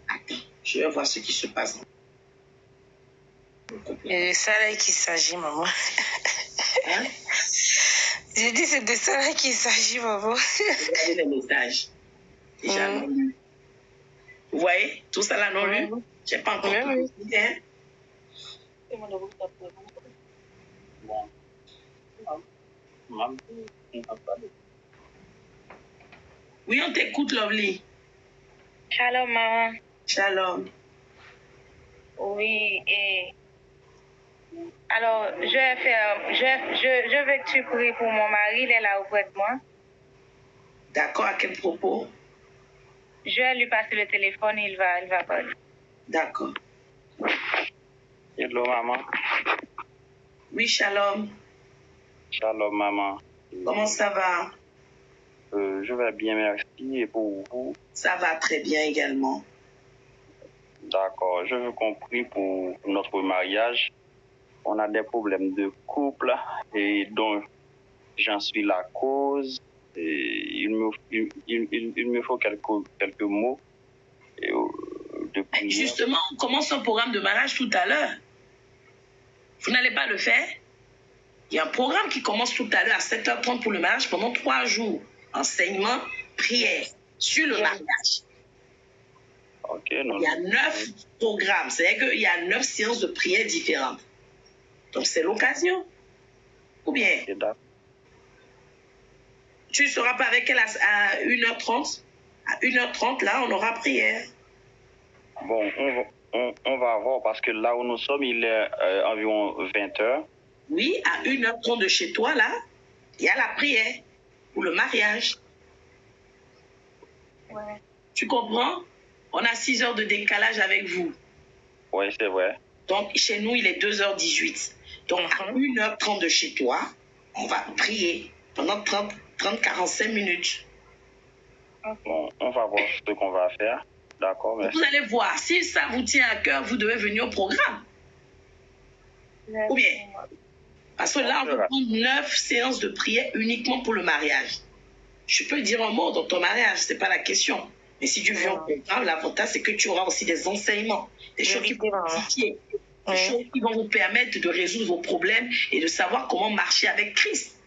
Attends, je vais voir ce qui se passe. Et de ça là qu'il s'agit, maman. Hein? J'ai dit c'est de ça là qu'il s'agit, maman. Regardez les messages. Déjà non lu. Vous voyez, tout ça là non lu. Je n'ai pas encore tout dit, hein? Oui, on t'écoute, Lovely. Shalom, maman. Shalom. Oui, et alors, je veux que tu pries pour mon mari, il est là auprès de moi. D'accord, à quel propos? Je vais lui passer le téléphone, il va parler. D'accord. Hello, maman. Oui, shalom. Shalom, maman. Comment ça va? Je vais bien, merci. Et pour vous? Ça va très bien également. D'accord. Je veux qu'on prie pour notre mariage. On a des problèmes de couple et dont j'en suis la cause. Et il me faut quelques mots de prière. Justement, on commence un programme de mariage tout à l'heure. Vous n'allez pas le faire? Il y a un programme qui commence tout à l'heure à 7h30 pour le mariage pendant 3 jours. Enseignement, prière sur le mariage. Okay, non, il y a 9 programmes. C'est-à-dire qu'il y a 9 séances de prière différentes. Donc, c'est l'occasion. Ou bien, tu ne seras pas avec elle à 1h30. À 1h30, là, on aura prière. Bon, on va voir parce que là où nous sommes, il est environ 20h. Oui, à 1h30 de chez toi, là, il y a la prière pour le mariage. Ouais. Tu comprends? On a 6 heures de décalage avec vous. Oui, c'est vrai. Donc, chez nous, il est 2h18. Donc, à 1h30 de chez toi, on va prier pendant 30-45 minutes. Bon, on va voir ce qu'on va faire. D'accord, merci. Vous allez voir. Si ça vous tient à cœur, vous devez venir au programme. Merci. Ou bien, parce que là, on peut prendre 9 séances de prière uniquement pour le mariage. Je peux dire un mot dans ton mariage, ce n'est pas la question. Mais si tu viens au programme, l'avantage, c'est que tu auras aussi des enseignements, des choses qui vont vous édifier, des choses qui vont vous permettre de résoudre vos problèmes et de savoir comment marcher avec Christ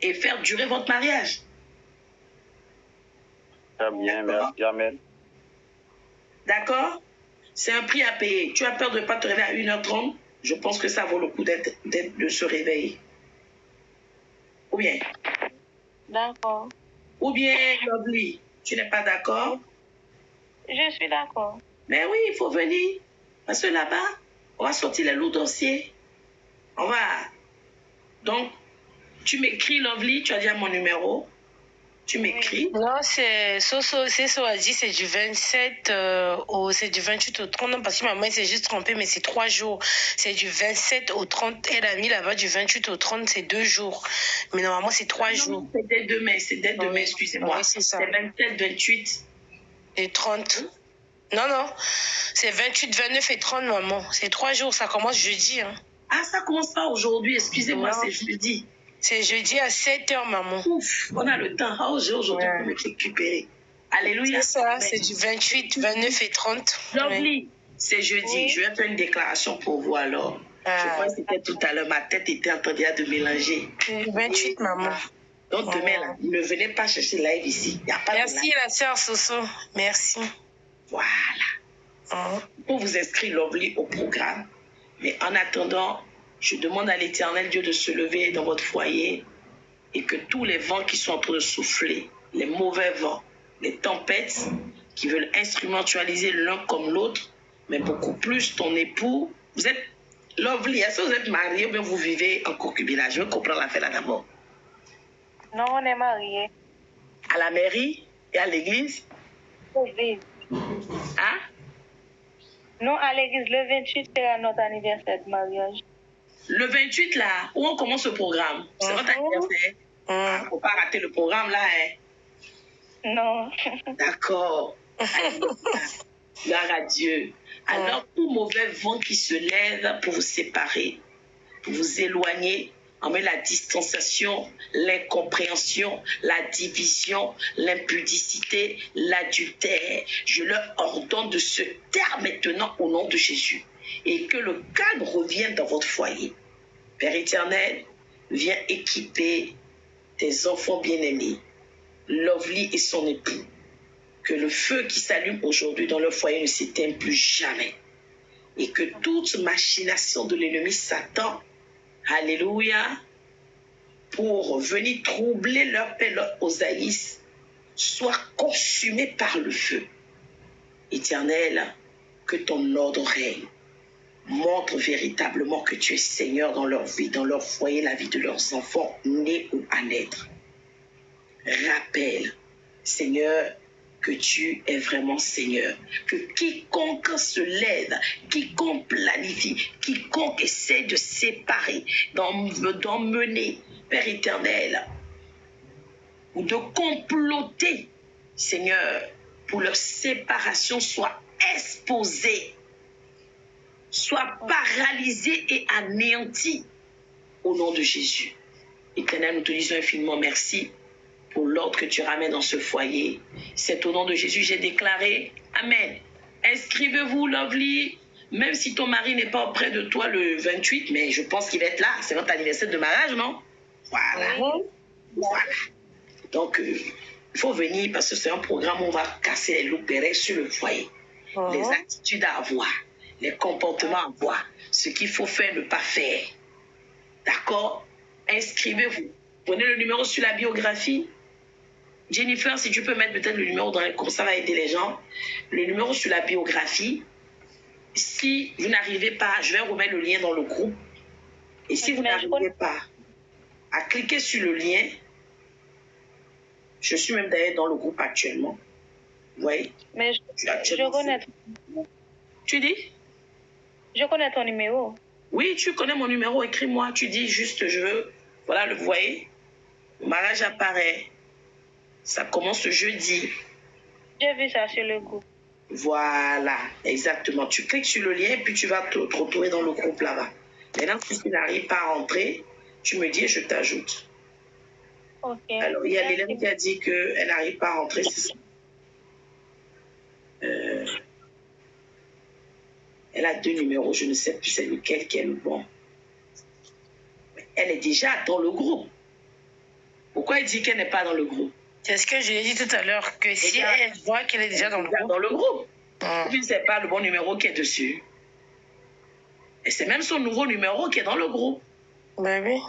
et faire durer votre mariage. Très bien, merci. Amen. D'accord? C'est un prix à payer. Tu as peur de ne pas te réveiller à 1h30? Je pense que ça vaut le coup de se réveiller. Ou bien? D'accord. Ou bien, Lovely, tu n'es pas d'accord? Je suis d'accord. Mais oui, il faut venir. Parce que là-bas, on va sortir les lourds dossiers. On va... Donc, tu m'écris, Lovely, tu as déjà mon numéro. Tu m'écris. Non, c'est dit, c'est du 27 c'est du 28 au 30. Non, parce que maman s'est juste trompée, mais c'est 3 jours. C'est du 27 au 30. Elle a mis là-bas du 28 au 30, c'est 2 jours. Mais normalement, c'est 3 jours. C'est dès demain, excusez-moi. Oui, c'est ça. C'est 27, 28. Et 30. Non. C'est 28, 29 et 30, maman. C'est 3 jours, ça commence jeudi. Hein. Ah, ça commence pas aujourd'hui, excusez-moi, c'est jeudi. C'est jeudi à 7h, maman. Ouf, on a le temps. Oh, j'ai aujourd'hui pour me récupérer. Alléluia. C'est ça, c'est du 28, 29 et 30. Lovely, c'est jeudi. Oui. Je vais faire une déclaration pour vous alors. Je crois que c'était tout à l'heure. Ma tête était en train de mélanger. 28, maman. Donc demain, là, ne venez pas chercher live ici. Y a pas Merci de live. la sœur Soso. Merci. Voilà. Pour vous inscrire Lovely au programme. Mais en attendant, je demande à l'Éternel Dieu de se lever dans votre foyer et que tous les vents qui sont en train de souffler, les mauvais vents, les tempêtes qui veulent instrumentaliser l'un comme l'autre, mais beaucoup plus ton époux. Vous êtes Lovely, est-ce que vous êtes marié ou bien vous vivez en concubinage? Je veux comprendre l'affaire là d'abord. Non, on est mariés. À la mairie et à l'église? Oui. Hein? Non, à l'église, le 28, c'est notre anniversaire de mariage. Le 28 là, où on commence le programme? C'est votre anniversaire? Ah, faut pas rater le programme là, hein? Non. D'accord. Gloire à Dieu. Alors, tout mauvais vent qui se lève pour vous séparer, pour vous éloigner, en met la distanciation, l'incompréhension, la division, l'impudicité, l'adultère. Je leur ordonne de se taire maintenant au nom de Jésus et que le calme revienne dans votre foyer. Père éternel, viens équiper tes enfants bien-aimés, Lovely et son époux. Que le feu qui s'allume aujourd'hui dans leur foyer ne s'éteigne plus jamais. Et que toute machination de l'ennemi Satan, alléluia, pour venir troubler leur paix, leur osaïs, soit consumée par le feu. Éternel, que ton ordre règne. Montre véritablement que tu es Seigneur dans leur vie, dans leur foyer, la vie de leurs enfants, nés ou à naître. Rappelle, Seigneur, que tu es vraiment Seigneur. Que quiconque se lève, quiconque planifie, quiconque essaie de séparer, d'emmener, Père éternel, ou de comploter, Seigneur, pour leur séparation, soit exposé, soit paralysé et anéanti au nom de Jésus. Éternel, nous te disons infiniment merci pour l'ordre que tu ramènes dans ce foyer. C'est au nom de Jésus, j'ai déclaré. Amen. Inscrivez-vous, Lovely. Même si ton mari n'est pas auprès de toi le 28, mais je pense qu'il va être là. C'est votre anniversaire de mariage, non? Voilà. Voilà. Donc, il faut venir parce que c'est un programme où on va casser les loups pérés sur le foyer. Les attitudes à avoir, les comportements à avoir, ce qu'il faut faire, ne pas faire. D'accord? Inscrivez-vous. Prenez le numéro sur la biographie. Jennifer, si tu peux mettre peut-être le numéro dans les cours, ça va aider les gens. Le numéro sur la biographie. Si vous n'arrivez pas, je vais remettre le lien dans le groupe. Et si vous n'arrivez pas à cliquer sur le lien, je suis même d'ailleurs dans le groupe actuellement. Vous voyez? Mais je connais. Tu dis? Je connais ton numéro. Oui, tu connais mon numéro, écris-moi. Tu dis juste, je veux. Voilà, vous voyez? Le mariage apparaît. Ça commence jeudi. J'ai vu ça sur le groupe. Voilà, exactement. Tu cliques sur le lien et puis tu vas te retrouver dans le groupe là-bas. Maintenant, si tu n'arrives pas à entrer, tu me dis et je t'ajoute. Ok. Alors, il y a l'élève qui a dit qu'elle n'arrive pas à rentrer, c'est ça. Elle a 2 numéros, je ne sais plus c'est lequel qui est le bon. Elle est déjà dans le groupe. Pourquoi elle dit qu'elle n'est pas dans le groupe? C'est ce que je l'ai dit tout à l'heure, que si elle voit qu'elle est déjà dans le groupe. Puis c'est pas le bon numéro qui est dessus. Et c'est même son nouveau numéro qui est dans le groupe. Ben oui.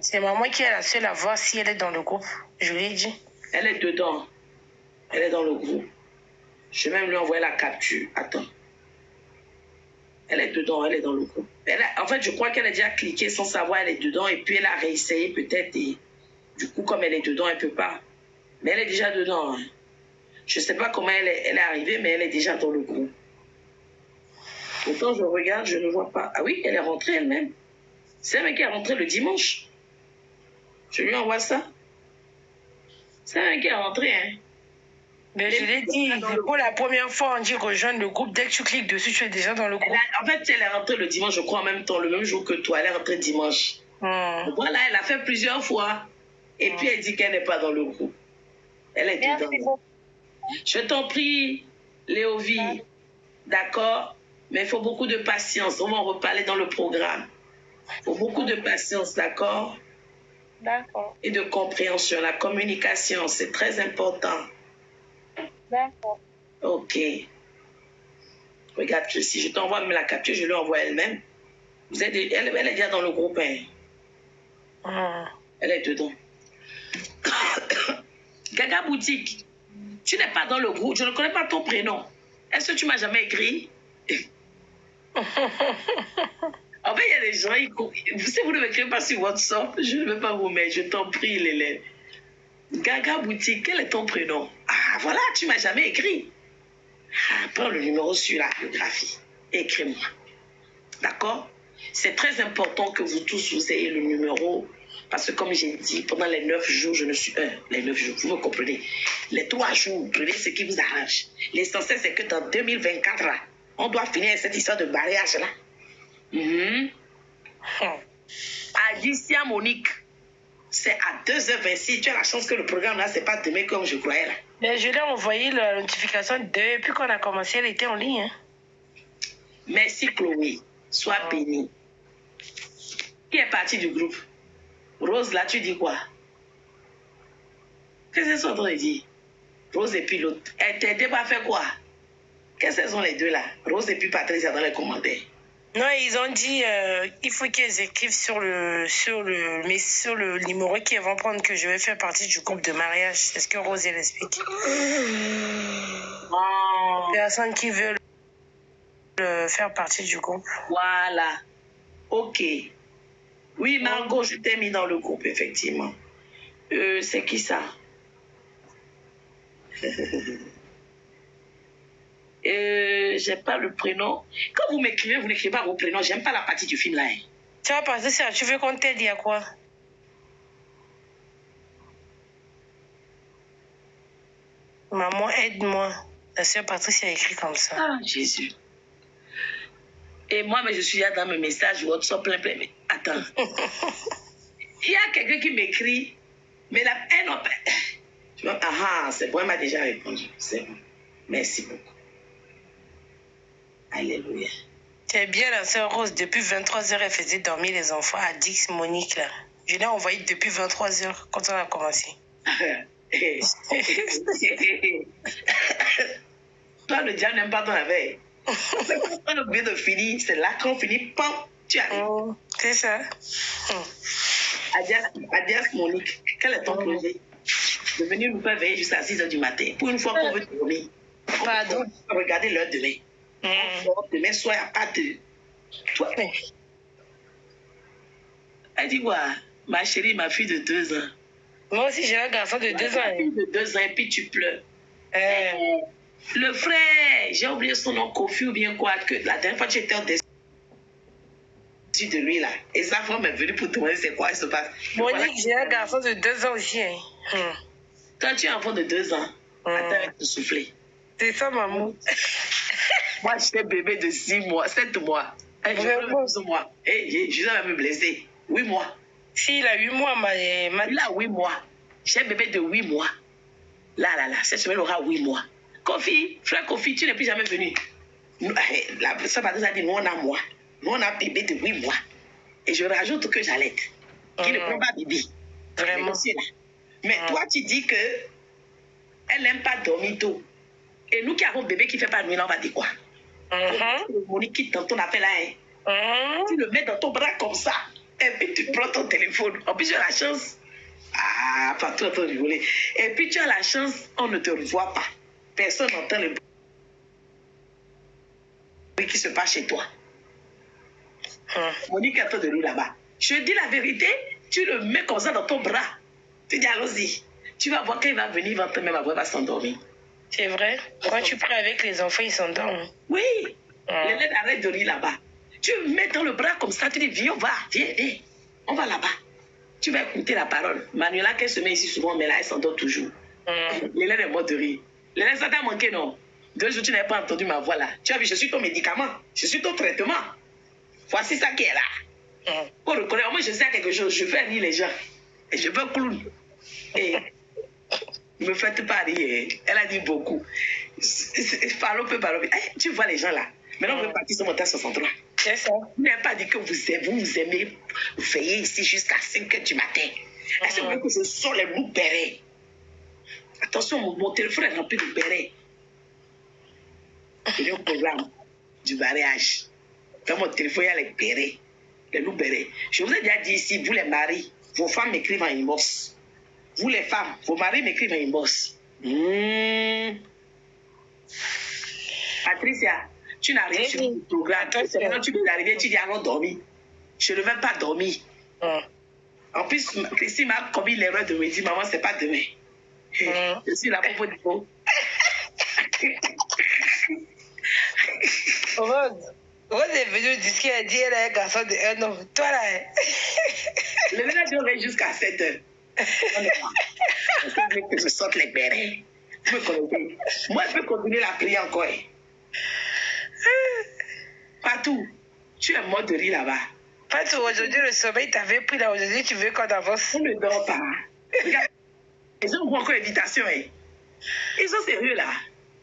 C'est maman qui est la seule à voir si elle est dans le groupe. Je lui ai dit. Elle est dedans. Elle est dans le groupe. Je vais même lui envoyer la capture. Attends. Elle est dedans, elle est dans le groupe. En fait, je crois qu'elle a déjà cliqué sans savoir, elle est dedans. Et puis elle a réessayé peut-être. Et du coup, comme elle est dedans, elle ne peut pas. Mais elle est déjà dedans. Hein. Je ne sais pas comment elle est arrivée, mais elle est déjà dans le groupe. Pourtant, je regarde, je ne vois pas. Ah oui, elle est rentrée elle-même. C'est elle qui est rentrée le dimanche. Je lui envoie ça. C'est elle qui est rentrée, hein. Mais je l'ai dit, pour la première fois, on dit rejoindre le groupe. Dès que tu cliques dessus, tu es déjà dans le groupe. En fait, elle est rentrée le dimanche, je crois, en même temps, le même jour que toi. Elle est rentrée dimanche. Voilà, elle a fait plusieurs fois. Et puis, elle dit qu'elle n'est pas dans le groupe. Elle est dedans. Beaucoup. Je t'en prie, Léovie. D'accord? Mais il faut beaucoup de patience. On va en reparler dans le programme. Il faut beaucoup de patience, d'accord? D'accord. Et de compréhension. La communication, c'est très important. D'accord. Ok. Regarde, si je t'envoie même la capture, je lui envoie elle-même. Elle est déjà dans le groupe. Hein. Elle est dedans. Gaga Boutique, tu n'es pas dans le groupe. Je ne connais pas ton prénom. Est-ce que tu m'as jamais écrit? En fait, il y a des gens, si vous ne m'écrivez pas sur WhatsApp, je ne vais pas vous mettre. Je t'en prie, Lélène. Gaga Boutique, quel est ton prénom? Ah, voilà, tu m'as jamais écrit. Ah, prends le numéro sur la biographie. Écris-moi. D'accord? C'est très important que vous tous, vous ayez le numéro. Parce que comme j'ai dit, pendant les 9 jours, je ne suis... les 9 jours, vous me comprenez? Les 3 jours, prenez ce qui vous arrange. L'essentiel, c'est que dans 2024, là, on doit finir cette histoire de mariage, là. Adicia Monique, c'est à 2h26. Tu as la chance que le programme, là, c'est pas demain comme je croyais, là. Mais je lui ai envoyé la notification depuis qu'on a commencé, elle était en ligne. Hein. Merci, Chloé. Sois bénie. Qui est parti du groupe? Rose, là, tu dis quoi? Qu'est-ce qu'elles sont en train de dire? Rose et puis l'autre. Elle t'aidait pas à faire quoi? Qu'est-ce qu'elles sont les deux là? Rose et puis Patricia dans les commentaires. Non, ils ont dit il faut qu'ils écrivent sur le numéro qu'ils vont prendre que je vais faire partie du groupe de mariage. C'est ce que Rose elle explique. Oh. Personne qui veut faire partie du groupe. Voilà. Ok. Oui, Margot, je t'ai mis dans le groupe, effectivement. C'est qui ça? J'ai pas le prénom. Quand vous m'écrivez, vous n'écrivez pas vos prénoms. J'aime pas la partie du film là. Hein. Tu vas passer ça. Tu veux qu'on t'aide, il y a quoi? Maman, aide-moi. La sœur Patricia a écrit comme ça. Ah, Jésus. Et moi, mais je suis là dans mes messages WhatsApp plein. Mais attends. Il y a quelqu'un qui m'écrit, mais elle n'a pas. Ah, c'est bon, elle m'a déjà répondu. C'est bon. Merci beaucoup. Alléluia. C'est bien la sœur Rose. Depuis 23h, elle faisait dormir les enfants à Dix Monique là. Je l'ai envoyé depuis 23h quand on a commencé. Toi, le diable n'aime pas ton veille. Quand on oublie de finir, c'est là qu'on finit, pam, tu arrives. C'est ça. Adias Monique, quel est ton projet? De venir nous faire veiller jusqu'à 6h du matin. Pour une fois qu'on veut dormir. Pardon. Regardez l'heure demain. Demain soir, il n'y a pas de... Toi. Elle dit quoi? Ma chérie, ma fille de 2 ans. Moi aussi, j'ai un garçon de 2 ans. Ma fille de 2 ans et puis tu pleures. Le frère, j'ai oublié son nom, Kofi ou bien quoi, que la dernière fois tu étais au-dessus de lui là. Et sa femme est venue pour te demander c'est quoi il se passe. Monique, voilà. J'ai un garçon de 2 ans aussi. Hein. Quand tu es enfant de 2 ans, attends avec te souffler. C'est ça, maman. Moi, j'étais bébé de 6 mois, 7 mois. Et je mois. Et je vais me blesser. 8 mois. Si, il a 8 mois, il a 8 mois. J'ai un bébé de 8 mois. Là, cette semaine, il aura 8 mois. Kofi, frère Kofi, tu n'es plus jamais venu. Ça va nous a dit, nous on a moi. Nous on a un bébé de 8 mois. Et je rajoute que j'allaite. Qui ne prend pas bébé. Vraiment. Mais toi, tu dis que elle n'aime pas dormir tôt. Et nous qui avons bébé qui ne fait pas nuit, là, on va dire quoi? Monique qui t'entend appelle là. Tu le mets dans ton bras comme ça. Et puis tu prends ton téléphone. En plus, tu as la chance. Ah, pas trop rigoler. Et puis tu as la chance, on ne te revoit pas. Personne n'entend le bruit qui se passe chez toi. Monique attend de lui là-bas. Je dis la vérité, tu le mets comme ça dans ton bras. Tu dis allons-y. Tu vas voir quand il va venir, il va te même avoir, il va s'endormir. C'est vrai. Quand tu prends avec les enfants, ils s'endorment. Oui. L'élève arrête de rire là-bas. Tu le mets dans le bras comme ça, tu dis viens, on va, viens. On va là-bas. Tu vas écouter la parole. Manuela, qu'elle se met ici souvent, mais là, elle s'endort toujours. L'élève est mort de rire. L'élève, ça t'a manqué, non? 2 jours, tu n'avais pas entendu ma voix là. Tu as vu, je suis ton médicament. Je suis ton traitement. Voici ça qui est là. Pour reconnaître, moi, je sais quelque chose. Je fais rire les gens. Et je veux clown. Et ne me faites pas rire. Elle a dit beaucoup. Parlons peu, parlons. Tu vois les gens là. Maintenant, on veut partir sur Montagne 63. C'est ça. Vous n'avez pas dit que vous aimez, vous veillez ici jusqu'à 5h du matin. Est-ce que vous voulez que je sors les loups bérets? Attention, mon téléphone est rempli de bérets. Il y a un programme du mariage. Dans mon téléphone, il y a les bérets. Les loups bérets. Je vous ai déjà dit ici, vous les maris, vos femmes m'écrivent en inbox. Vous les femmes, vos maris m'écrivent en inbox. Patricia, tu n'as rien sur le programme. C'est maintenant que tu veux arriver, tu dis allons dormir. Je ne vais pas dormir. En plus, Christine m'a commis l'erreur de me dire, maman, c'est pas demain. Je suis là pour vous dire. Rose est venue dire qu'elle a dit qu'elle est un garçon de 1 an. Toi là. Le ménage durait jusqu'à 7 heures. Est-ce que vous voulez que je sorte les bérets? Vous me connaissez. Moi, je peux continuer la prière encore. Partout. Tu es mort de rire là-bas. Partout, aujourd'hui, le sommeil t'avait pris là. Aujourd'hui, tu veux qu'on avance. On ne dort pas. Regarde. Ils ont encore l'invitation. Ils sont sérieux là.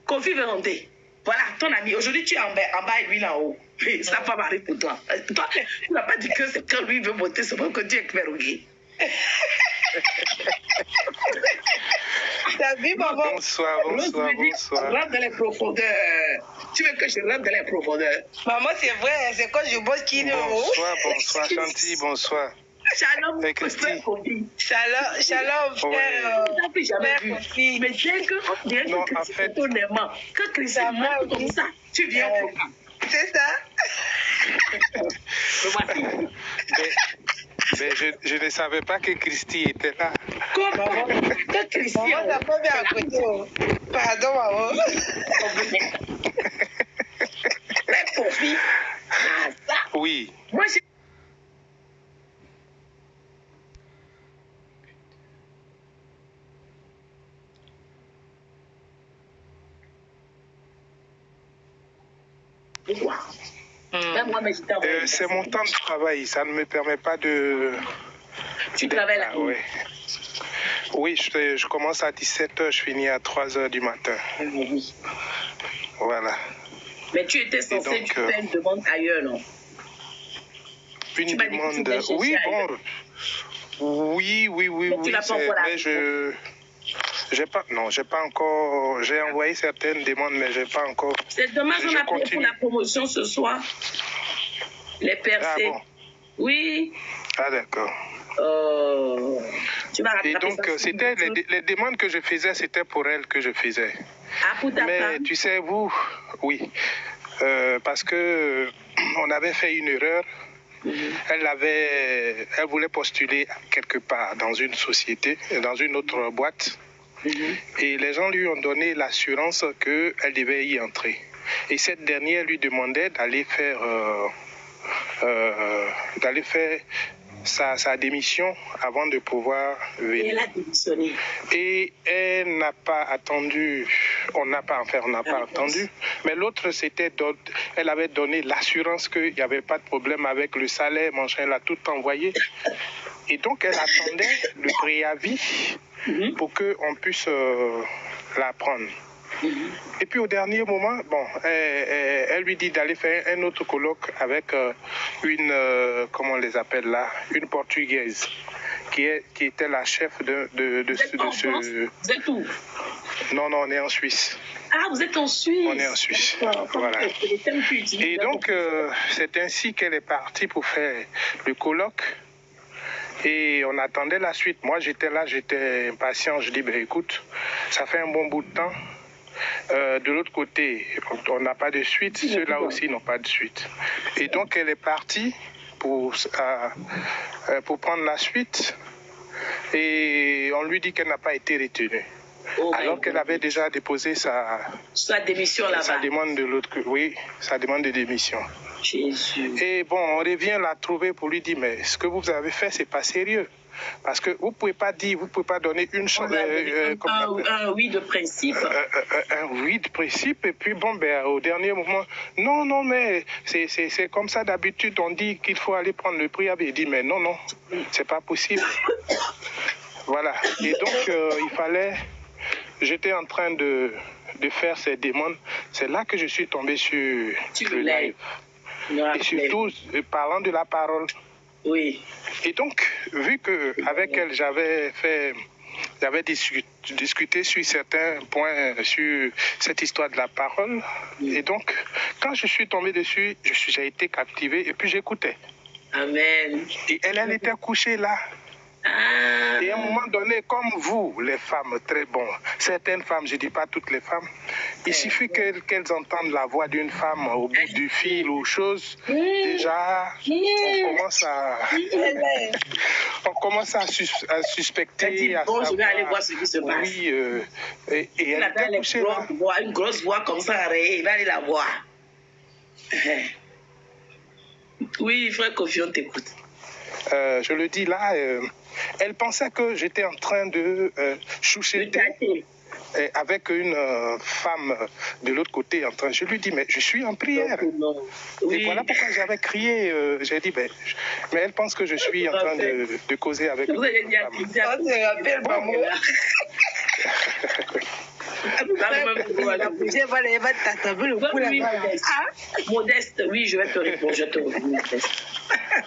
Confie volonté. Voilà, ton ami. Aujourd'hui, tu es en bas et lui là en haut. Ça va pas marrer pour toi. Toi, tu n'as pas dit que c'est quand lui veut monter, c'est pour que Dieu est verrouillé. T'as vu, maman? Bonsoir. Rentre dans les profondeurs. Tu veux que je rentre dans les profondeurs? Maman, c'est vrai, c'est quand je bosse qui nous. Bonsoir, Chanty, bonsoir. Shalom, Christy. Shalom, frère. Je n'ai jamais vu. Mais dès que Christy fait ton aimant, quand Christy monte comme ça, tu viens au programme. C'est ça? Mais je ne savais pas que Christy était là. Comment? Quand Christy... Maman, t'as pas bien à côté. Pardon, maman. Mais pour fille, ça. Oui. Moi, j'ai... Pourquoi? C'est mon temps de travail, ça ne me permet pas de... Tu travailles là? Oui, je commence à 17h, je finis à 3h du matin. Oui. Voilà. Mais tu étais censé faire une demande ailleurs, non? Une demande... Oui, bon... Oui. Mais tu l'as pas encore j'ai pas encore... J'ai envoyé certaines demandes, mais j'ai pas encore... C'est dommage, on a pris pour la promotion ce soir. Les percées. Ah bon? Oui. Ah d'accord. Tu vas rattraper. Et donc, c'était les demandes que je faisais, c'était pour elle que je faisais. Ah, pour ta mais femme? Tu sais, vous, oui. Parce que on avait fait une erreur. Elle voulait postuler quelque part dans une société, dans une autre boîte. Et les gens lui ont donné l'assurance qu'elle devait y entrer. Et cette dernière lui demandait d'aller faire sa démission avant de pouvoir venir. Et elle a démissionné. Et elle n'a pas attendu, on n'a pas attendu, mais l'autre elle avait donné l'assurance qu'il n'y avait pas de problème avec le salaire, elle a tout envoyé. Et donc elle attendait le préavis pour qu'on puisse la prendre. Et puis au dernier moment, elle lui dit d'aller faire un autre colloque avec une, comment on les appelle là, une Portugaise, qui était la chef de ce... Vous êtes où? Non, on est en Suisse. Ah, vous êtes en Suisse? On est en Suisse, voilà. Et donc, c'est ainsi qu'elle est partie pour faire le colloque. Et on attendait la suite. Moi, j'étais là, j'étais impatient. Je dis, écoute, ça fait un bon bout de temps. De l'autre côté, on n'a pas de suite. Ceux-là aussi n'ont pas de suite. Et donc, elle est partie pour prendre la suite. Et on lui dit qu'elle n'a pas été retenue. Alors qu'elle avait déjà déposé sa démission là-bas. Sa demande de l'autre côté. Oui, sa demande de démission. Jésus. Et bon, on revient la trouver pour lui dire, mais ce que vous avez fait, c'est pas sérieux. Parce que vous pouvez pas donner une chance. Un oui de principe. Un oui de principe. Et puis au dernier moment, non, mais c'est comme ça d'habitude. On dit qu'il faut aller prendre le préavis. Il dit, mais non, c'est pas possible. Voilà. Et donc, il fallait. J'étais en train de faire ces demandes. C'est là que je suis tombé sur le live. Et surtout, parlant de la parole, Oui. Et donc, vu qu'avec elle, j'avais discuté sur certains points, sur cette histoire de la parole. Et donc, quand je suis tombé dessus, j'ai été captivé et puis j'écoutais. Amen. Et elle était couchée là. Ah. Et à un moment donné, comme vous, les femmes, très bon, certaines femmes, je ne dis pas toutes les femmes, il suffit qu'elles entendent la voix d'une femme au bout du fil ou chose, déjà, on commence à suspecter. Bon, je vais aller voir ce qui se passe. Oui, et elle était couchée là. Une grosse voix comme ça, il va aller la voir. Oui, frère Kofi, on t'écoute. Je le dis là, elle pensait que j'étais en train de choucheter avec une femme de l'autre côté. Je lui dis, mais je suis en prière. Oui. Et voilà pourquoi j'avais crié. J'ai dit, mais elle pense que je suis en train de causer avec une femme. On se rappelle, maman. Modeste, oui, je vais te répondre, je te réponds, Modeste.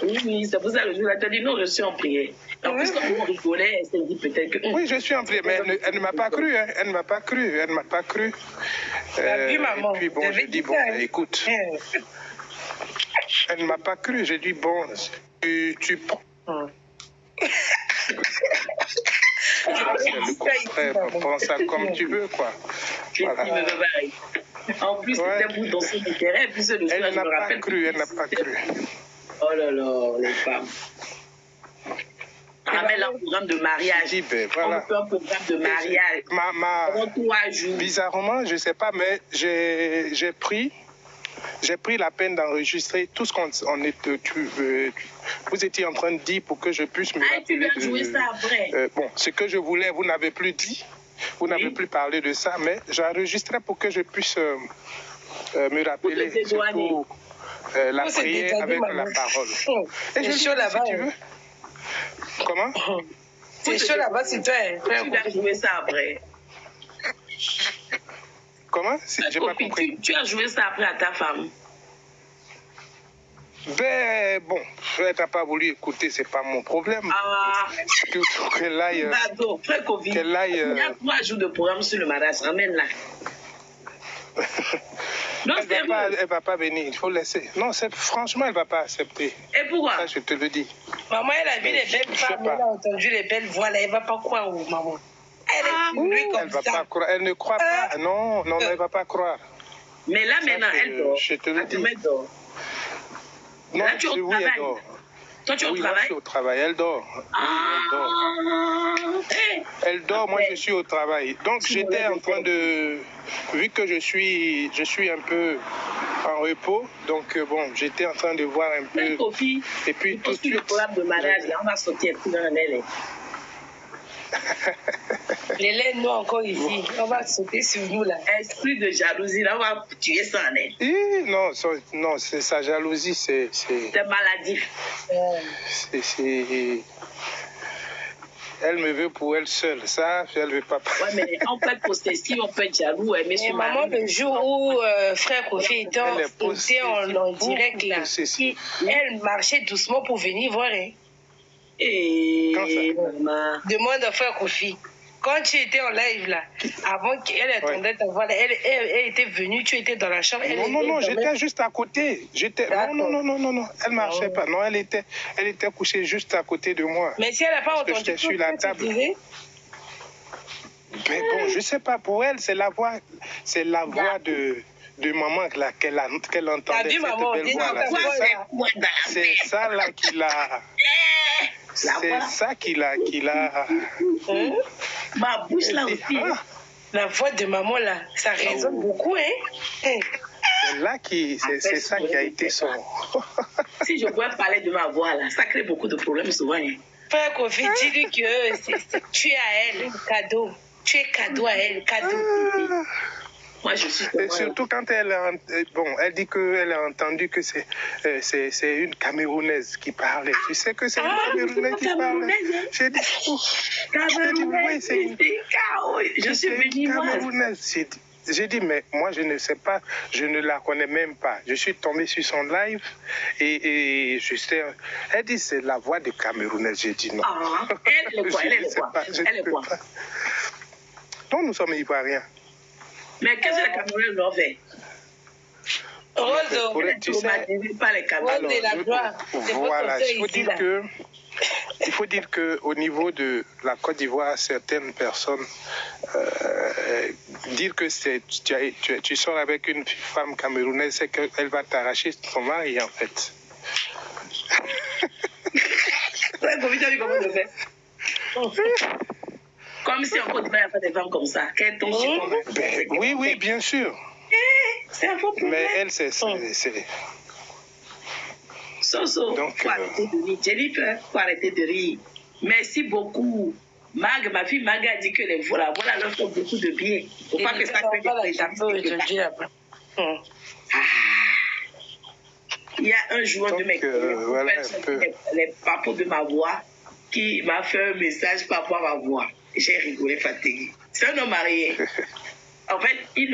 Oui, c'est pour ça que le jour là, tu as dit non, je suis en prière. En plus, quand on rigolait, elle s'est dit peut-être que. Oui, je suis en prière, mais elle ne m'a pas cru, hein. Elle ne m'a pas cru, elle ne m'a pas cru. Et puis bon, je dis, bon, écoute. Elle ne m'a pas cru, j'ai dit, bon, tu prends. Prends ça comme tu veux, quoi. Voilà. En plus, c'était pour danser du terrain, puis ce soir, elle n'a pas cru, elle n'a pas cru. Oh là là, les femmes. On ramène un programme de mariage. Voilà. On fait un programme de mariage. Pendant 3 jours. Bizarrement, je ne sais pas, mais j'ai pris la peine d'enregistrer tout ce vous étiez en train de dire pour que je puisse me rappeler. Tu lui as joué ça après. Bon, ce que je voulais, vous n'avez plus dit. Vous n'avez plus parlé de ça, mais j'enregistrais pour que je puisse me rappeler surtout la prière avec la parole. Et je chaud là-bas, si tu veux. Comment? C'est chaud là-bas, c'est toi. Tu as joué ça après. Comment? J'ai pas compris. Tu as joué ça après à ta femme. Ben bon, elle n'a pas voulu écouter, c'est pas mon problème. Qu'elle aille. Frère Kofi, il y a 3 jours de programme sur le mariage, ramène-la. Non, elle va pas venir, il faut laisser. Non, franchement, elle va pas accepter. Et pourquoi? Ça, je te le dis. Maman, elle a vu les belles femmes, elle a entendu les belles voix là, elle va pas croire, maman. Elle va pas croire, elle ne croit pas. Non, elle va pas croire. Mais là, maintenant, elle dort. Je te le dis. Non, là, tu es au travail. Toi, tu es au travail? Là, je suis au travail, elle dort. Elle dort, moi je suis au travail. Donc j'étais en train de... Vu que je suis un peu en repos, donc bon, j'étais en train de voir un peu... Et puis tout de suite... le programme de mariage, là, on va sauter un peu dans l'aile. Les laines, nous encore ici, on va sauter sur nous là. Esprit de jalousie, là, on va tuer ça en elle. Non, c'est sa jalousie, c'est maladif. Elle me veut pour elle seule, ça, elle ne veut pas. Ouais, mais on peut être possessif, on peut être jaloux, mais son mari. Maman, le jour où frère Kofi était en direct là, elle marchait doucement pour venir voir. Et maman. Demande à frère Kofi. Quand tu étais en live là, avant qu'elle attendait ta voix, elle était venue, tu étais dans la chambre. Non, j'étais juste à côté. Non, elle marchait pas. Non, elle était couchée juste à côté de moi. Mais si elle n'a pas entendu, j'étais sur la table. Mais bon, je sais pas, pour elle, c'est la voix de maman qu'elle entendait. Cette belle voix là. C'est ça là qui l'a. C'est ça qu'il a. Ma bouche là aussi. La voix de maman là, ça résonne beaucoup, hein? C'est ça qui a été son. Si je pouvais parler de ma voix là, ça crée beaucoup de problèmes souvent. Hein. Frère Kofi, dis-lui que tu es à elle un cadeau. Tu es cadeau à elle, cadeau. Moi, je suis et surtout quand elle dit qu'elle a entendu que c'est une Camerounaise qui parlait. Tu sais que c'est une Camerounaise qui parle. J'ai dit, Camerounaise, je suis béninoise. j'ai dit, mais moi, je ne sais pas, je ne la connais même pas. Je suis tombé sur son live et je sais. Elle dit, c'est la voix de Camerounaise. J'ai dit non. Ah, elle est quoi? Elle est quoi? Elle est quoi? Donc, nous sommes Ivoiriens. Mais qu'est-ce que les Camerounais leur fait? Rose, Tu sais, pas les Camerounais. Rose de la gloire. voilà, il faut dire que au niveau de la Côte d'Ivoire, certaines personnes dire que tu sors avec une femme camerounaise, c'est qu'elle va t'arracher son mari en fait. Comme si on continuait à faire des femmes comme ça. Qu'elle tombe sur moi. Oui, bien sûr. C'est un faux problème. Mais elle, c'est... Soso, Donc, faut arrêter de rire. Jennifer, faut arrêter de rire. Merci beaucoup. Mag, ma fille Mag a dit que les voilà leur font beaucoup de bien. Faut pas que ça crée aujourd'hui là-bas. Il y a un joueur de mes les papos de ma voix qui m'a fait un message par rapport à ma voix. J'ai rigolé, fatigué. C'est un homme marié. En fait, il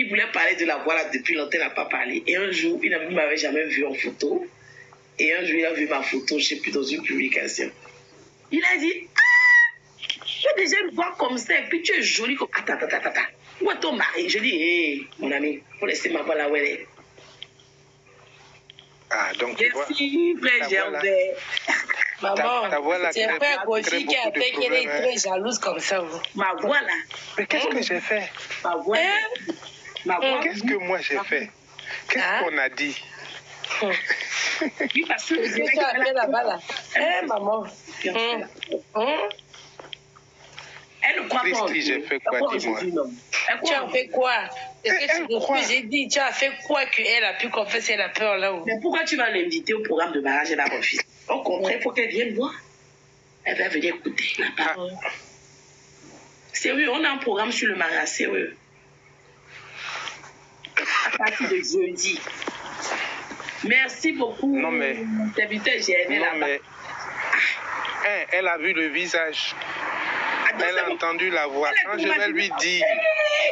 voulait parler de la voix là depuis longtemps, il n'a pas parlé. Et un jour, il ne m'avait jamais vu en photo. Et un jour, il a vu ma photo, je ne sais plus, dans une publication. Il a dit, tu as déjà une voix comme ça, et puis tu es jolie comme... Attends. Où est ton mari? Je dis, hé, mon ami, faut laisser ma voix là où elle est. Ah, donc tu vois... Merci, frère Gervais. Maman, c'est frère Kofi qui a fait qu'elle est très jalouse comme ça. Ma voix là. Mais qu'est-ce que j'ai fait? Ma voix. Qu'est-ce que moi j'ai fait? Qu'est-ce qu'on a dit? Oui, parce que tu as fait là-bas là. Maman. Elle ne croit pas en Dieu. J'ai fait quoi, dis-moi? Tu as fait quoi? J'ai dit, tu as fait quoi qu'elle a pu confesser la peur là-haut? Mais pourquoi tu vas l'inviter au programme de mariage et la refuse? Au contraire, il faut qu'elle vienne voir. Elle va venir écouter la parole. Sérieux, on a un programme sur le mariage, sérieux. À partir de jeudi. Merci beaucoup. Non, mais... J'ai aimé là-bas. Elle a vu le visage. Elle a entendu la voix. Quand je vais lui dire...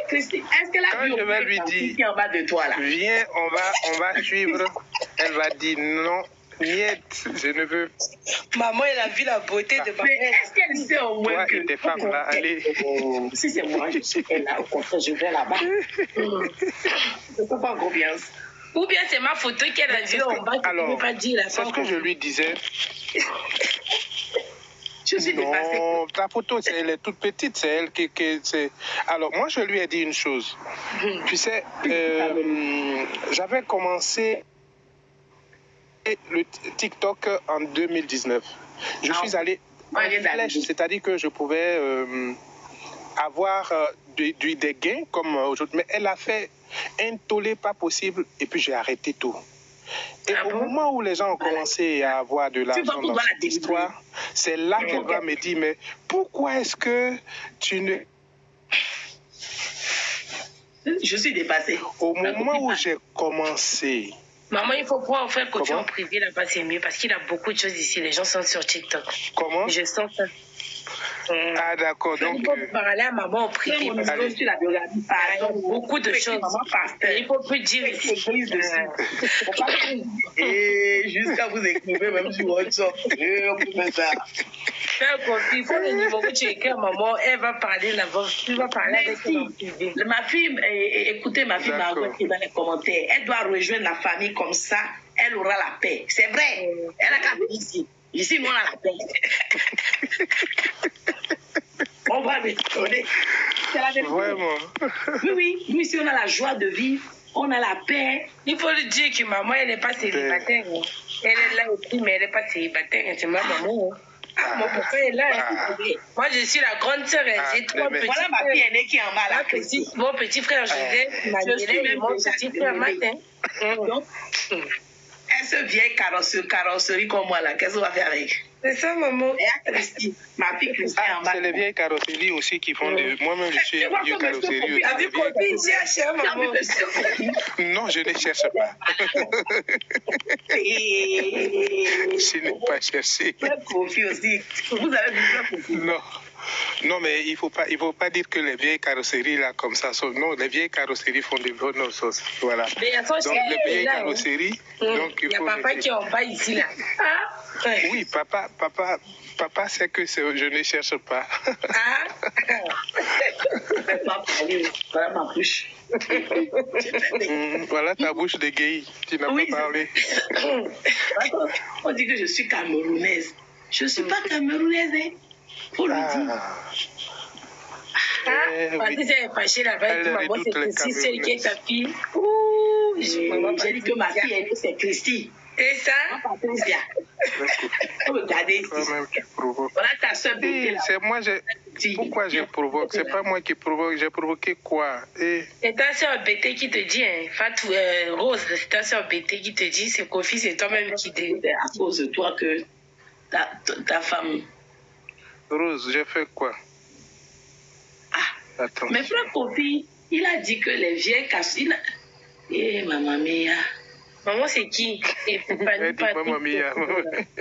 Christine, est-ce qu'elle a vu je vais lui dire, qui est en bas de toi là? Viens, on va suivre. Elle va dire non. Niet, je ne veux. Maman, elle a vu la beauté de ma mère. Est-ce qu'elle sait au moins que... tes femmes là, allez. Si c'est moi, je suis là, au contraire, je vais là-bas. Je ne peux pas confiance. Ou bien c'est ma photo qu'elle a vue en bas, tu ne peux pas dire la c'est ce que je lui disais. Je suis dépassée. Non, ta photo, elle est toute petite, c'est elle qui c'est... Alors, moi, je lui ai dit une chose. Tu sais, j'avais commencé le TikTok en 2019. Je suis allé en flèche, c'est-à-dire que je pouvais avoir des gains comme aujourd'hui. Mais elle a fait un tollé pas possible et puis j'ai arrêté tout. Et au moment où les gens ont commencé à avoir de l'argent dans cette histoire, c'est là qu'elle va me dire, mais pourquoi est-ce que tu ne... Je suis dépassée. Au moment où j'ai commencé... Maman, il faut pouvoir faire coaching en privé là-bas, c'est mieux parce qu'il y a beaucoup de choses ici. Les gens sont sur TikTok. Comment? Je sens ça. Ah d'accord, donc... Il faut parler à maman en privé. Beaucoup de choses. Il faut plus dire ici. Et jusqu'à vous écrivez même sur WhatsApp. Fais confiance. Il faut le niveau que tu écris à maman. Elle va parler là-bas. Tu vas parler avec elle en privé. Ma fille, écoutez ma fille Margot qui est dans les commentaires. Elle doit rejoindre la famille comme ça. Elle aura la paix. C'est vrai. Elle a qu'à venir ici. Ici, nous, on a la paix. On va m'étonner. C'est la vérité. Vraiment. Oui. Nous, ici, on a la joie de vivre. On a la paix. Il faut lui dire que maman, elle n'est pas célibataire. Elle est là aussi, mais elle n'est pas célibataire. C'est ma maman. Mon papa est là. Moi, je suis la grande sœur. J'ai trois petits frères. Voilà ma fille aînée qui est en bas là. Mon petit frère Joseph, je suis même mon petit frère Martin. Donc, elle vieille carrosserie comme moi là, qu'est-ce qu'on va faire avec? C'est ça, maman. Et à Christine, ma fille Christine en bas. C'est les vieilles carrosseries aussi qui font des... Moi-même, je suis une vieille carrosserie. Avec copine, cherche, maman. Non, je ne cherche pas. Je n'ai pas cherché. Frère Kofi aussi. Vous avez vu Frère Kofi? Non. Non, mais il faut pas dire que les vieilles carrosseries, là, comme ça, sont... Non, les vieilles carrosseries font de bonnes sauces. Voilà. Mais attends, Donc, les vieilles carrosseries... Donc, il y a papa qui est en bas ici, là. Ah. Oui, papa sait que je ne cherche pas. Ah. Je ne vais pas parler. Voilà ma bouche. Voilà ta bouche d'égayie. Tu n'as pas parlé. On dit que je suis camerounaise. Je ne suis pas camerounaise, hein. Faut le dire. Patricia est fâchée là-bas. Elle dit, maman, c'est Christy, celle qui est ta fille. J'ai dit que ma fille aînée, c'est Christy. Et ça? Patricia. Regardez ici. Voilà ta soeur Bété là. C'est moi, pourquoi je provoque? C'est pas moi qui provoque. J'ai provoqué quoi? C'est ta soeur Bété qui te dit, hein. Fatou, Rose, c'est ta soeur Bété qui te dit, c'est Kofi, c'est toi-même qui te dit. C'est à cause de toi que ta femme. Rose, j'ai fait quoi? Ah. Attends. Mais frère Kofi, il a dit que les vieilles cassines. Eh, maman mia. Maman, c'est qui? Et pas maman mia.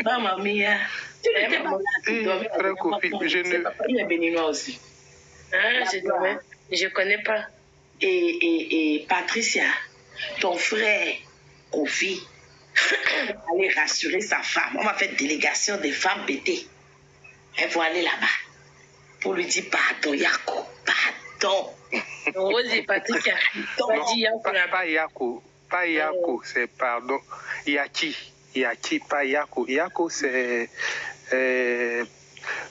Maman mia. Tu n'étais pas là. Frère Kofi, je ne. Il est béninois aussi. Ah, je connais pas. Et Patricia, ton frère Kofi, aller rassurer sa femme. On va faire délégation des femmes pétées. Elles vont aller là-bas pour lui dire pardon, Yako, pardon. Rose et Patricia. Pas Yako, c'est pardon. Yaki, pas Yako. Yako, c'est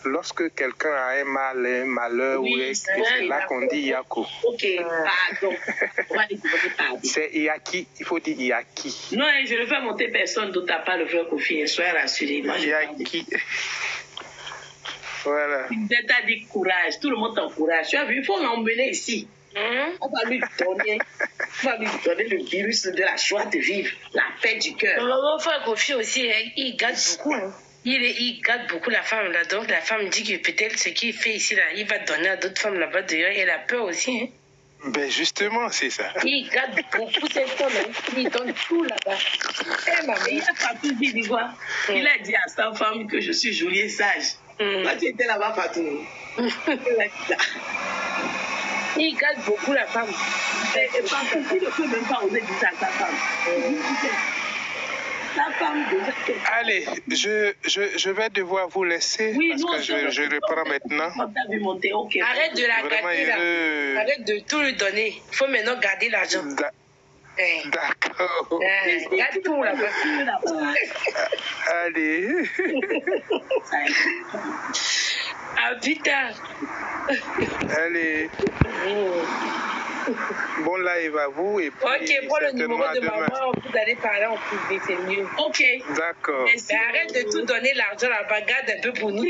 lorsque quelqu'un a un mal, un malheur, oui, c'est là qu'on dit Yako. Ok, pardon. On va lui demander pardon. C'est Yaki, il faut dire Yaki. Non, je ne fais monter personne d'autre à part le frère Kofi. Soyez rassurés. Moi, Yaki. Voilà. Il t'a dit courage, tout le monde t'encourage. Tu as vu, il faut l'emmener ici. On va lui donner le virus de la joie de vivre, la paix du cœur. Mon frère Kofi aussi, il garde beaucoup. Hein. Il garde beaucoup la femme là. Donc la femme dit que peut-être ce qu'il fait ici là, il va donner à d'autres femmes là-bas d'ailleurs. Elle a peur aussi. Hein. Ben justement, c'est ça. Il garde beaucoup cette femme. Hein. Il donne tout là-bas. Eh maman, il a Fatou dit quoi? Il a dit à sa femme que je suis jolie et sage. Toi, tu étais là-bas, Fatou. Il garde beaucoup la femme. Et Fatou, il ne peut même pas oser dire ça à sa femme. La femme déjà. Allez, je vais devoir vous laisser parce que je reprends maintenant. Okay. Arrête de la garder là. Arrête de tout lui donner. Il faut maintenant garder l'argent. D'accord. Garde tout là-bas. Allez. À plus tard. Allez. Bon live à vous et puis ok, prends le numéro de maman, vous allez parler en privé, c'est mieux. Ok. D'accord. Mais arrête de tout donner l'argent là-bas, garde un peu pour nous.